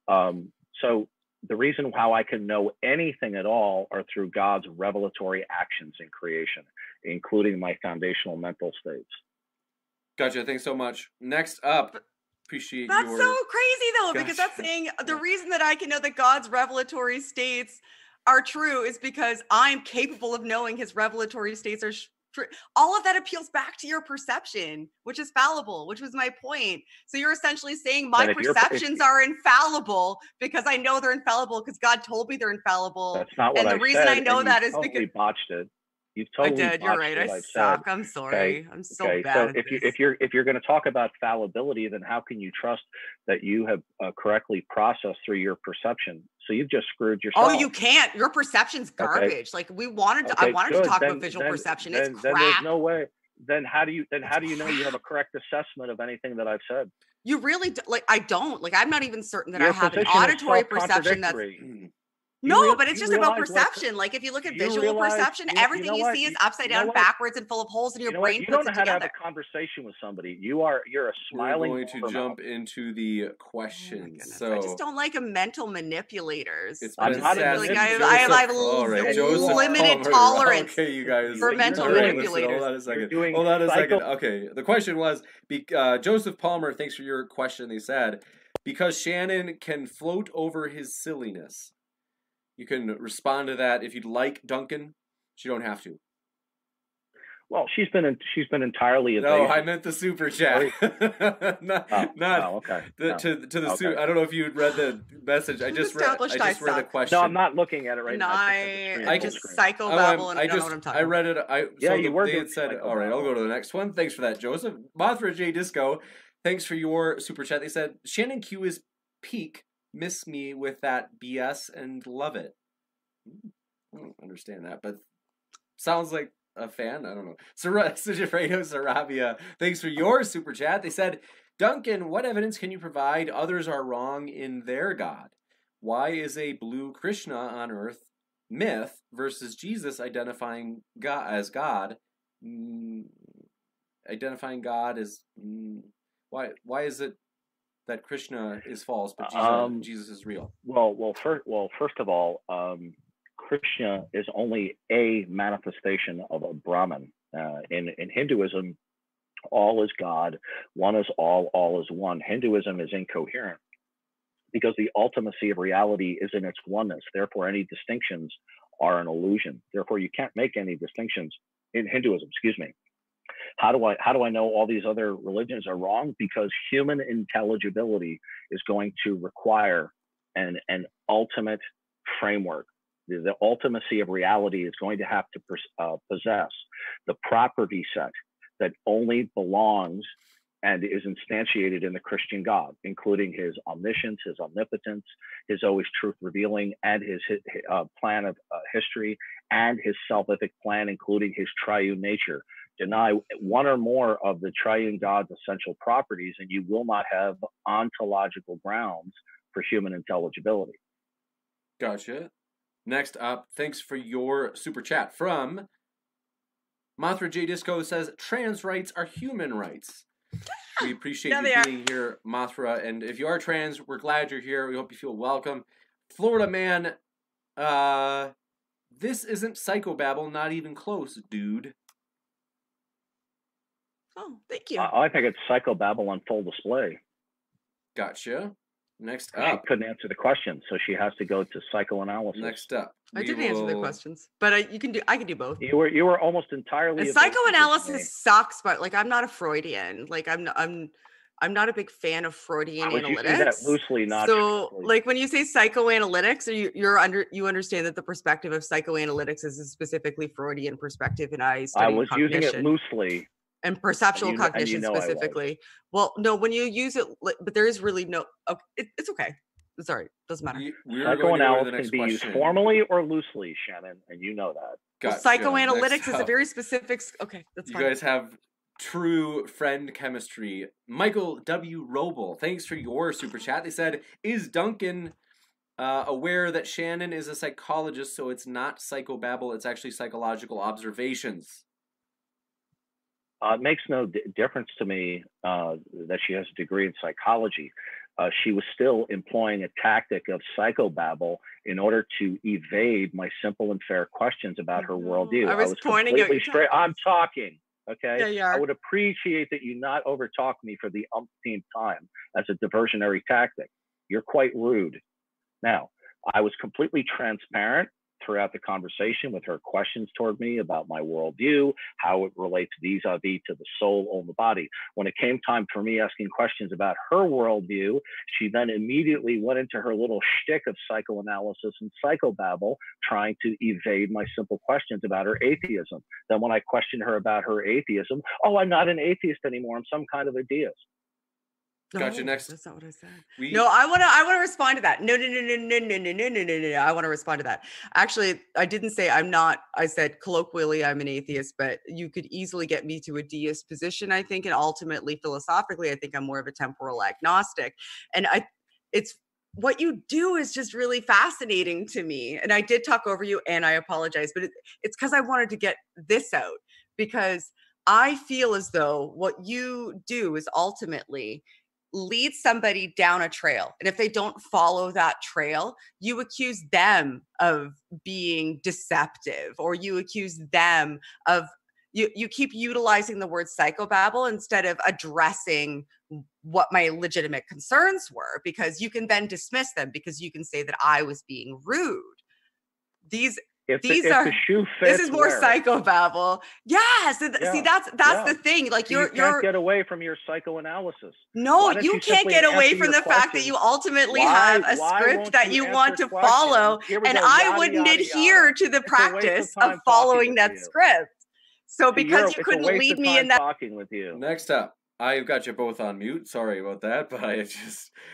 So the reason how I can know anything at all are through God's revelatory actions in creation, including my foundational mental states. Gotcha. Thanks so much. Next up, appreciate That's so crazy, though, because that's saying the reason that I can know that God's revelatory states are true is because I'm capable of knowing his revelatory states are true. All of that appeals back to your perception, which is fallible, which was my point. So you're essentially saying my perceptions are infallible because I know they're infallible because God told me they're infallible. That's not what I said. And the reason I know that is because you botched it. You've totally I did. You're botched right. I what I've suck. said. I'm sorry. I'm so Okay. bad So at if this. you're going to talk about fallibility, then how can you trust that you have correctly processed through your perception? So you've just screwed yourself. Oh, you can't. Your perception's garbage. Okay. Like I wanted to talk about visual perception. It's crap. Then there's no way. Then how do you know you have a correct assessment of anything that I've said? You really like. I don't like. I'm not even certain that I have an auditory perception that's. No, but it's just about perception. Like if you look at visual perception, everything you see is upside down, backwards, and full of holes in your brain. You don't know how to have a conversation with somebody. You're a smiling. We're going to jump into the questions. So I just don't like mental manipulators. I'm not like I have a limited tolerance you guys, for mental manipulators. Hold on a second. Okay, the question was Joseph Palmer. Thanks for your question. They said because Shannon can float over his silliness. You can respond to that if you'd like, Duncan. But you don't have to. Well, she's been entirely evasive. No, I meant the super chat. Okay. I don't know if you read the message. I just read the question. No, I'm not looking at it right now. I just psychobabble and I don't know what I'm talking about. I read it. They had said, all right, I'll go to the next one. Thanks for that, Joseph. Mothra J Disco, thanks for your super chat. They said, Shannon Q is peak. Miss me with that BS and love it. I don't understand that, but sounds like a fan. I don't know. Sujafredo Sarabia, thanks for your super chat. They said, Duncan, what evidence can you provide others are wrong in their God? Why is a blue Krishna on earth myth versus Jesus identifying God as God? Identifying God as why is it that Krishna is false, but Jesus is real? Well, first of all, Krishna is only a manifestation of a Brahman. In Hinduism, all is God, one is all is one. Hinduism is incoherent because the ultimacy of reality is in its oneness. Therefore, any distinctions are an illusion. Therefore, you can't make any distinctions in Hinduism. Excuse me. How do I know all these other religions are wrong? Because human intelligibility is going to require an ultimate framework. The ultimacy of reality is going to have to possess the property set that only belongs and is instantiated in the Christian God, including his omniscience, his omnipotence, his always truth revealing, and his plan of history, and his salvific plan, including his triune nature. Deny one or more of the triune God's essential properties, and you will not have ontological grounds for human intelligibility. Gotcha. Next up, thanks for your super chat from Mothra J Disco says, trans rights are human rights. We appreciate you being here, Mothra. And if you are trans, we're glad you're here. We hope you feel welcome. Florida man, this isn't psychobabble, not even close, dude. Oh, thank you. I think it's psychobabble on full display. Gotcha. Next up. She couldn't answer the question, so she has to go to psychoanalysis. Next up. I did answer the questions, but I can do both. You were almost entirely. And psychoanalysis sucks, but like I'm not a Freudian. Like I'm not a big fan of Freudian analytics. You that loosely, not so strictly. Like when you say psychoanalytics, you understand that the perspective of psychoanalytics is a specifically Freudian perspective, and I was using it loosely. And perceptual cognition specifically. Well, no, when you use it, but there is really no. Okay, it's okay. Sorry, doesn't matter. Psychoanalysis can be used formally or loosely, Shannon, and you know that. Well, psychoanalytics is a very specific. Okay, that's fine. You guys have true friend chemistry. Michael W. Roble, thanks for your super chat. They said, "Is Duncan aware that Shannon is a psychologist, so it's not psychobabble; it's actually psychological observations?" It makes no difference to me that she has a degree in psychology. She was still employing a tactic of psychobabble in order to evade my simple and fair questions about her worldview. I was pointing completely straight. I'm talking, okay? Yeah, you are. I would appreciate that you not overtalk me for the umpteenth time as a diversionary tactic. You're quite rude. Now, I was completely transparent throughout the conversation with her questions toward me about my worldview, how it relates vis-a-vis to the soul or the body. When it came time for me asking questions about her worldview, she then immediately went into her little shtick of psychoanalysis and psychobabble, trying to evade my simple questions about her atheism. Then when I questioned her about her atheism, oh, I'm not an atheist anymore. I'm some kind of a deist. Gotcha. Next. That's not what I said. No, I want to respond to that. No. I want to respond to that. Actually, I didn't say I'm not. I said colloquially I'm an atheist, but you could easily get me to a deist position, I think, and ultimately philosophically, I think I'm more of a temporal agnostic. And it's what you do is just really fascinating to me. And I did talk over you, and I apologize, but it's because I wanted to get this out, because I feel as though what you do is ultimately lead somebody down a trail. And if they don't follow that trail, you accuse them of being deceptive, or you accuse them of, you keep utilizing the word psychobabble instead of addressing what my legitimate concerns were, because you can then dismiss them because you can say that I was being rude. This is more psychobabble. Yes. See, that's the thing. Like so you can't get away from your psychoanalysis. No, you can't get away from the fact that you ultimately have a script that you want to follow. And I wouldn't adhere to the practice of following that script. So because you couldn't lead me in that. Talking with you. Next up. I've got you both on mute. Sorry about that, but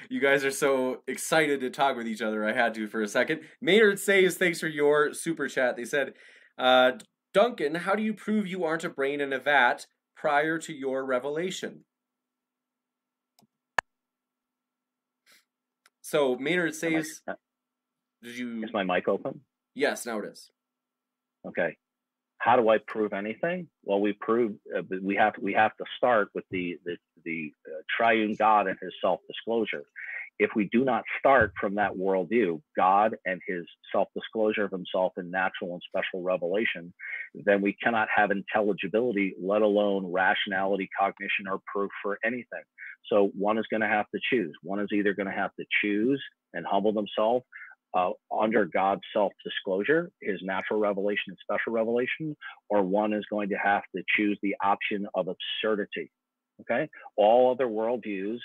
you guys are so excited to talk with each other. I had to for a second. Maynard says, thanks for your super chat. They said, Duncan, how do you prove you aren't a brain in a vat prior to your revelation? So Maynard says, is my mic open? Yes, now it is. Okay. How do I prove anything? Well, we have to start with the triune God and his self-disclosure. If we do not start from that worldview, God and his self-disclosure of himself in natural and special revelation, then we cannot have intelligibility, let alone rationality, cognition, or proof for anything. So one is going to have to choose. One is either going to have to choose and humble themselves under God's self-disclosure, his natural revelation and special revelation, or one is going to have to choose the option of absurdity. Okay? All other worldviews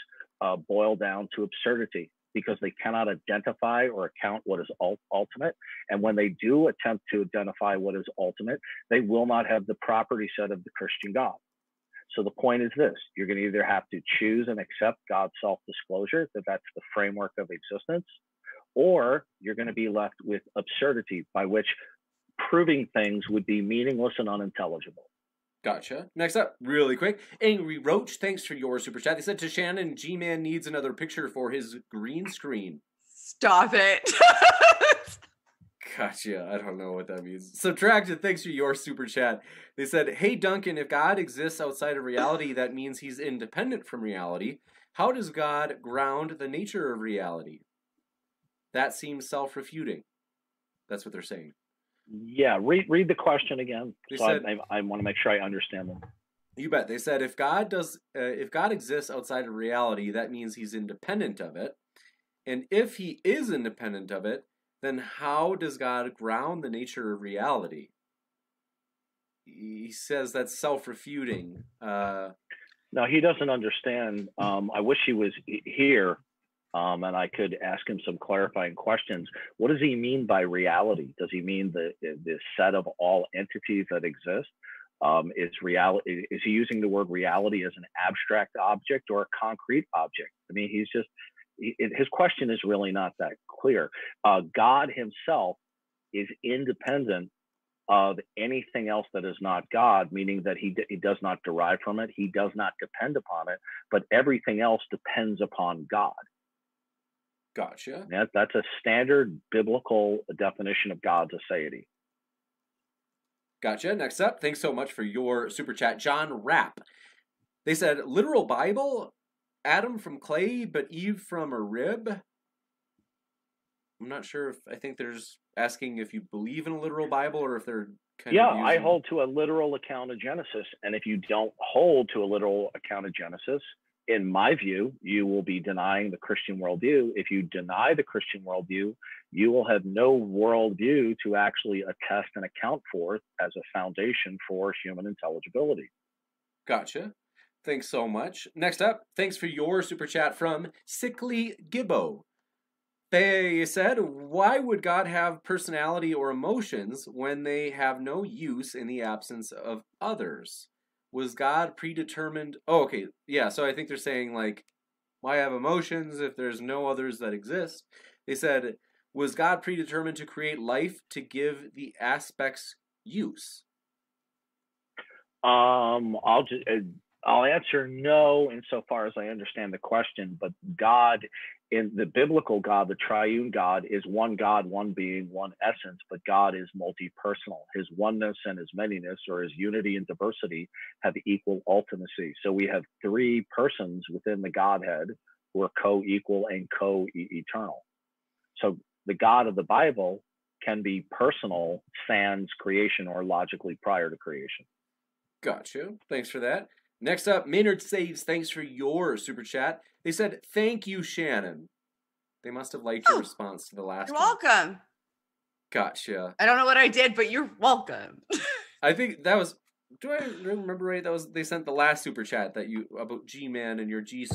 boil down to absurdity because they cannot identify or account what is ultimate. And when they do attempt to identify what is ultimate, they will not have the property set of the Christian God. So the point is this: you're going to either have to choose and accept God's self-disclosure, that's the framework of existence, or you're going to be left with absurdity, by which proving things would be meaningless and unintelligible. Gotcha. Next up, really quick, Angry Roach, thanks for your super chat. They said to Shannon, G-Man needs another picture for his green screen. Stop it. Gotcha. I don't know what that means. Subtracted, thanks for your super chat. They said, hey Duncan, if God exists outside of reality, that means he's independent from reality. How does God ground the nature of reality? That seems self-refuting. That's what they're saying. Yeah, read the question again. I want to make sure I understand them. You bet. They said if God exists outside of reality, that means he's independent of it. And if he is independent of it, then how does God ground the nature of reality? He says that's self-refuting. No, he doesn't understand. I wish he was here. And I could ask him some clarifying questions. What does he mean by reality? Does he mean the set of all entities that exist? Is he using the word reality as an abstract object or a concrete object? I mean, his question is really not that clear. God himself is independent of anything else that is not God, meaning that he does not derive from it. He does not depend upon it, but everything else depends upon God. Gotcha. That's a standard biblical definition of God's aseity. Gotcha. Next up, thanks so much for your super chat, John Rapp. They said, literal Bible, Adam from clay, but Eve from a rib. I'm not sure I think they're just asking if you believe in a literal Bible or if they're kind of using... I hold to a literal account of Genesis. And if you don't hold to a literal account of Genesis, in my view, you will be denying the Christian worldview. If you deny the Christian worldview, you will have no worldview to actually attest and account for as a foundation for human intelligibility. Gotcha. Thanks so much. Next up, thanks for your super chat from Sickly Gibbo. They said, why would God have personality or emotions when they have no use in the absence of others? Was God predetermined? Oh, okay. Yeah, so I think they're saying, like, why have emotions if there's no others that exist? They said, was God predetermined to create life to give the aspects use? I'll answer no insofar as I understand the question, but God, in the biblical God, the triune God, is one God, one being, one essence, but God is multi-personal. His oneness and his manyness, or his unity and diversity, have equal ultimacy. So we have three persons within the Godhead who are co-equal and co-eternal. So the God of the Bible can be personal sans creation or logically prior to creation. Gotcha. Thanks for that. Next up, Maynard Saves, thanks for your super chat. They said, thank you, Shannon. They must have liked your response to the last You're one. welcome. Gotcha. I don't know what I did, but you're welcome. I think that was, do I remember right? That was, they sent the last super chat that you, about G-Man and your green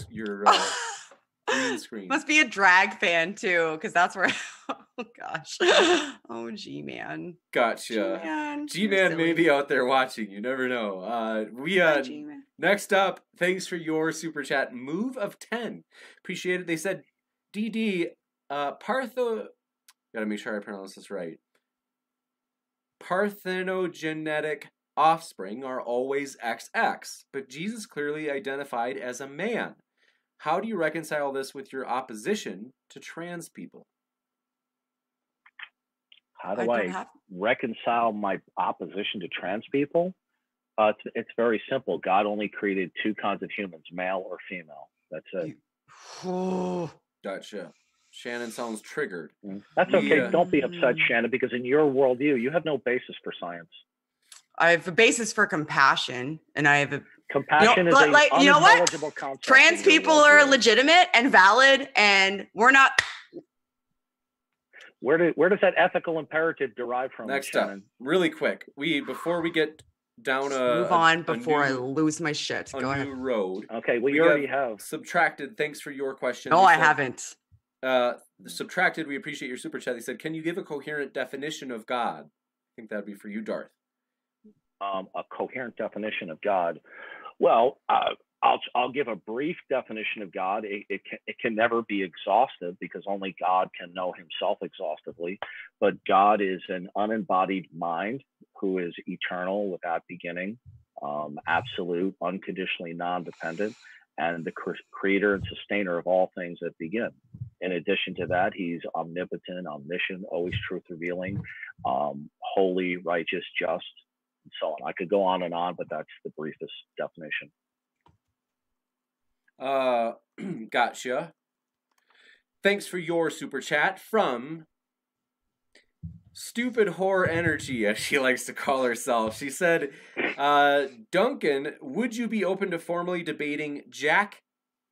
screen. Must be a drag fan too, because that's where, oh gosh. Oh, G-Man. Gotcha. G-Man may be out there watching. You never know. Hi, G-Man. Next up, thanks for your super chat. Move of 10. Appreciate it. They said, DD, gotta make sure I pronounce this right. Parthenogenetic offspring are always XX, but Jesus clearly identified as a man. How do you reconcile this with your opposition to trans people? How do I reconcile my opposition to trans people? It's very simple. God only created two kinds of humans, male or female. That's it. Gotcha. Shannon sounds triggered. That's okay. Don't be upset, Shannon, because in your worldview, you have no basis for science. I have a basis for compassion, and I have a compassion is an unintelligible concept. Trans people are legitimate and valid, and we're not. Where does that ethical imperative derive from? Next Shannon? up, really quick, before we get down move on before I lose my shit. Go ahead. New road. Okay, well, you already have subtracted. Thanks for your question. No, I haven't. Subtracted. We appreciate your super chat. They said, "Can you give a coherent definition of God?" I think that'd be for you, Darth. A coherent definition of God. Well, I'll give a brief definition of God. It can never be exhaustive because only God can know himself exhaustively. But God is an unembodied mind who is eternal without beginning, absolute, unconditionally non-dependent, and the creator and sustainer of all things that begin. In addition to that, he's omnipotent, omniscient, always truth revealing, holy, righteous, just, and so on. I could go on, but that's the briefest definition. Gotcha. Thanks for your super chat from Stupid Whore Energy, as she likes to call herself. She said, Duncan, would you be open to formally debating Jack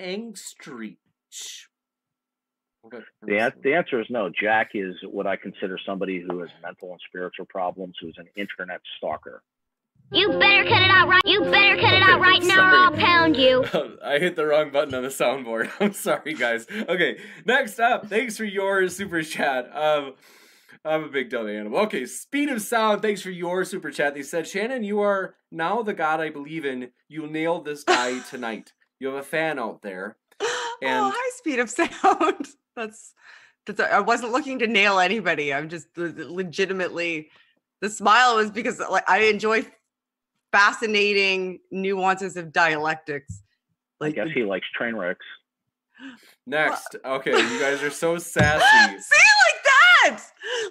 Angstreich? The answer is no. Jack is what I consider somebody who has mental and spiritual problems, who's an internet stalker. You better cut it out right. You better cut it out right now, or I'll pound you. I hit the wrong button on the soundboard. I'm sorry, guys. Okay, next up. Thanks for your super chat. I'm a big dumb animal. Okay, Speed of Sound. Thanks for your super chat. They said, Shannon, you are now the God I believe in. You nailed this guy tonight. You have a fan out there. And hi, Speed of Sound. That's. I wasn't looking to nail anybody. I'm just legitimately. The smile was because I enjoy fascinating nuances of dialectics. I guess he likes train wrecks. Next. Okay, you guys are so sassy. See, like that!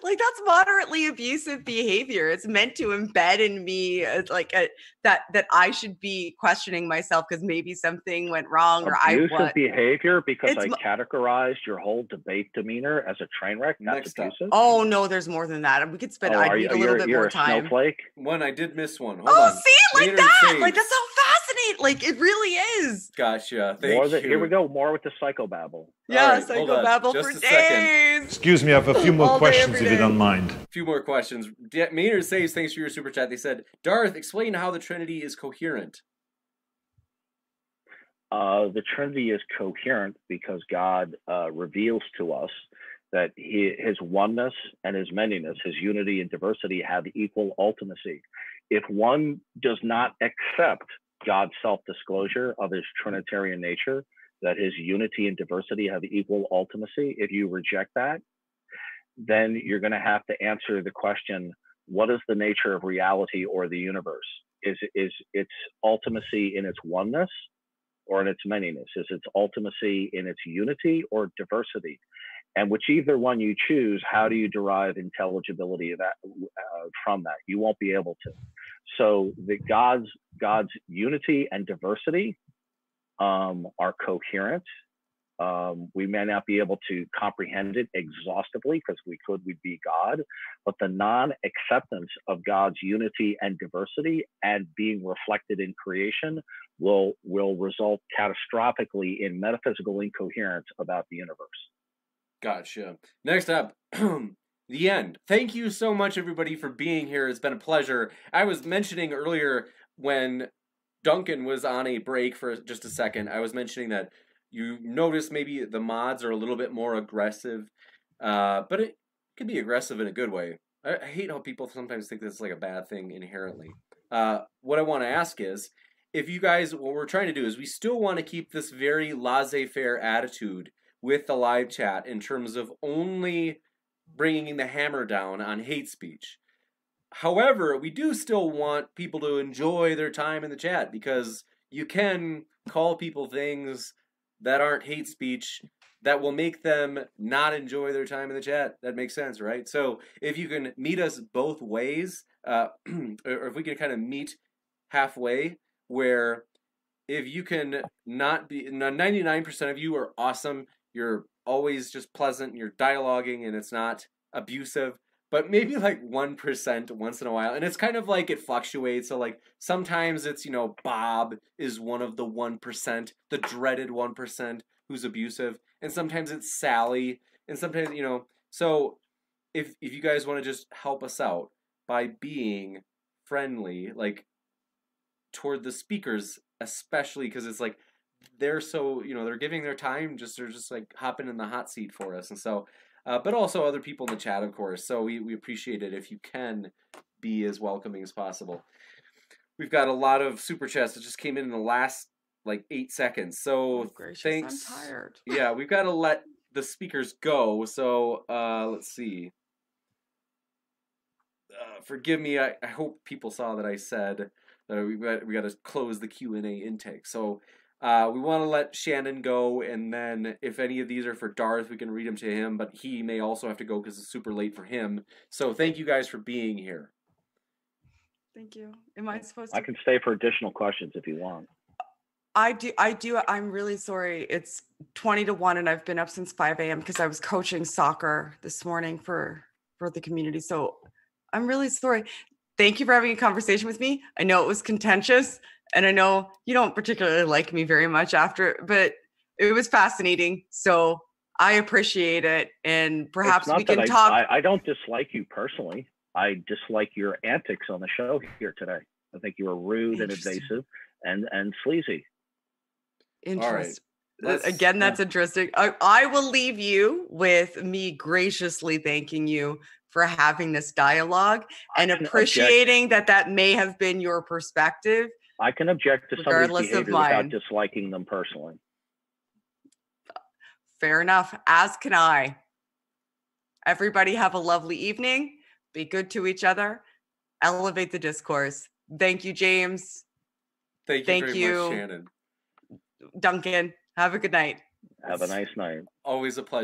Like, that's moderately abusive behavior. It's meant to embed in me that I should be questioning myself because maybe something went wrong or abusive behavior because I categorized your whole debate demeanor as a train wreck. That's abusive. Oh no, there's more than that. We could spend. I need a little bit more time. Snowflake? I did miss one. Hold on. See, like that. Like, that's so it. Like, it really is. Gotcha. Here we go. More with the psychobabble. Yeah, right, hold on. psychobabble Just for a second. days. Excuse me, I have a few more All day, questions every if you day. don't mind. A few more questions. Maynard says, thanks for your super chat. They said, Darth, explain how the Trinity is coherent. The Trinity is coherent because God reveals to us that his oneness and his manyness, his unity and diversity have equal ultimacy. If one does not accept God's self-disclosure of his Trinitarian nature, that his unity and diversity have equal ultimacy, if you reject that, then you're going to have to answer the question, what is the nature of reality or the universe? Is its ultimacy in its oneness or in its manyness? Is its ultimacy in its unity or diversity? And whichever one you choose, how do you derive intelligibility of that, from that? You won't be able to. So the God's unity and diversity are coherent. We may not be able to comprehend it exhaustively because we'd be God, but the non-acceptance of God's unity and diversity and being reflected in creation will result catastrophically in metaphysical incoherence about the universe. Gotcha. Next up, the end. Thank you so much, everybody, for being here. It's been a pleasure. I was mentioning earlier when Duncan was on a break for just a second, I was mentioning that you notice maybe the mods are a little bit more aggressive, but it can be aggressive in a good way. I hate how people sometimes think this is like a bad thing inherently. What I want to ask is, if you guys, what we're trying to do is we still want to keep this very laissez-faire attitude with the live chat in terms of only bringing the hammer down on hate speech. However, we do still want people to enjoy their time in the chat because you can call people things that aren't hate speech that will make them not enjoy their time in the chat. That makes sense, right? So if you can meet us both ways, or if we can kind of meet halfway, where if you can not be, 99% of you are awesome, you're always just pleasant, you're dialoguing, and it's not abusive, but maybe like 1% once in a while. And it's kind of like it fluctuates. So like sometimes it's, Bob is one of the 1%, the dreaded 1% who's abusive. And sometimes it's Sally. And sometimes, so if you guys want to just help us out by being friendly, like toward the speakers, especially because it's like, they're so, they're giving their time, they're just like hopping in the hot seat for us. And so, but also other people in the chat, of course. So we appreciate it if you can be as welcoming as possible. We've got a lot of super chats that just came in the last like 8 seconds. So thanks. I'm tired. Yeah, we've got to let the speakers go. So let's see. Forgive me. I hope people saw that I said that we got to close the Q&A intake. So we want to let Shannon go, and then if any of these are for Darth, we can read them to him, but he may also have to go because it's super late for him. So thank you guys for being here. Thank you. Am I supposed to? I can stay for additional questions if you want. I do. I'm really sorry. It's 20 to 1 and I've been up since 5 a.m. because I was coaching soccer this morning for the community. So I'm really sorry. Thank you for having a conversation with me. I know it was contentious. And I know you don't particularly like me very much after, but it was fascinating. So I appreciate it. And perhaps we can talk. I don't dislike you personally. I dislike your antics on the show here today. I think you were rude and invasive and sleazy. Interesting. Right. Again, that's interesting. I will leave you with me graciously thanking you for having this dialogue and appreciating that may have been your perspective. I can object to somebody's behavior without disliking them personally. Fair enough, as can I. Everybody have a lovely evening. Be good to each other. Elevate the discourse. Thank you, James. Thank you very much, Shannon. Duncan, have a good night. Have a nice night. Always a pleasure.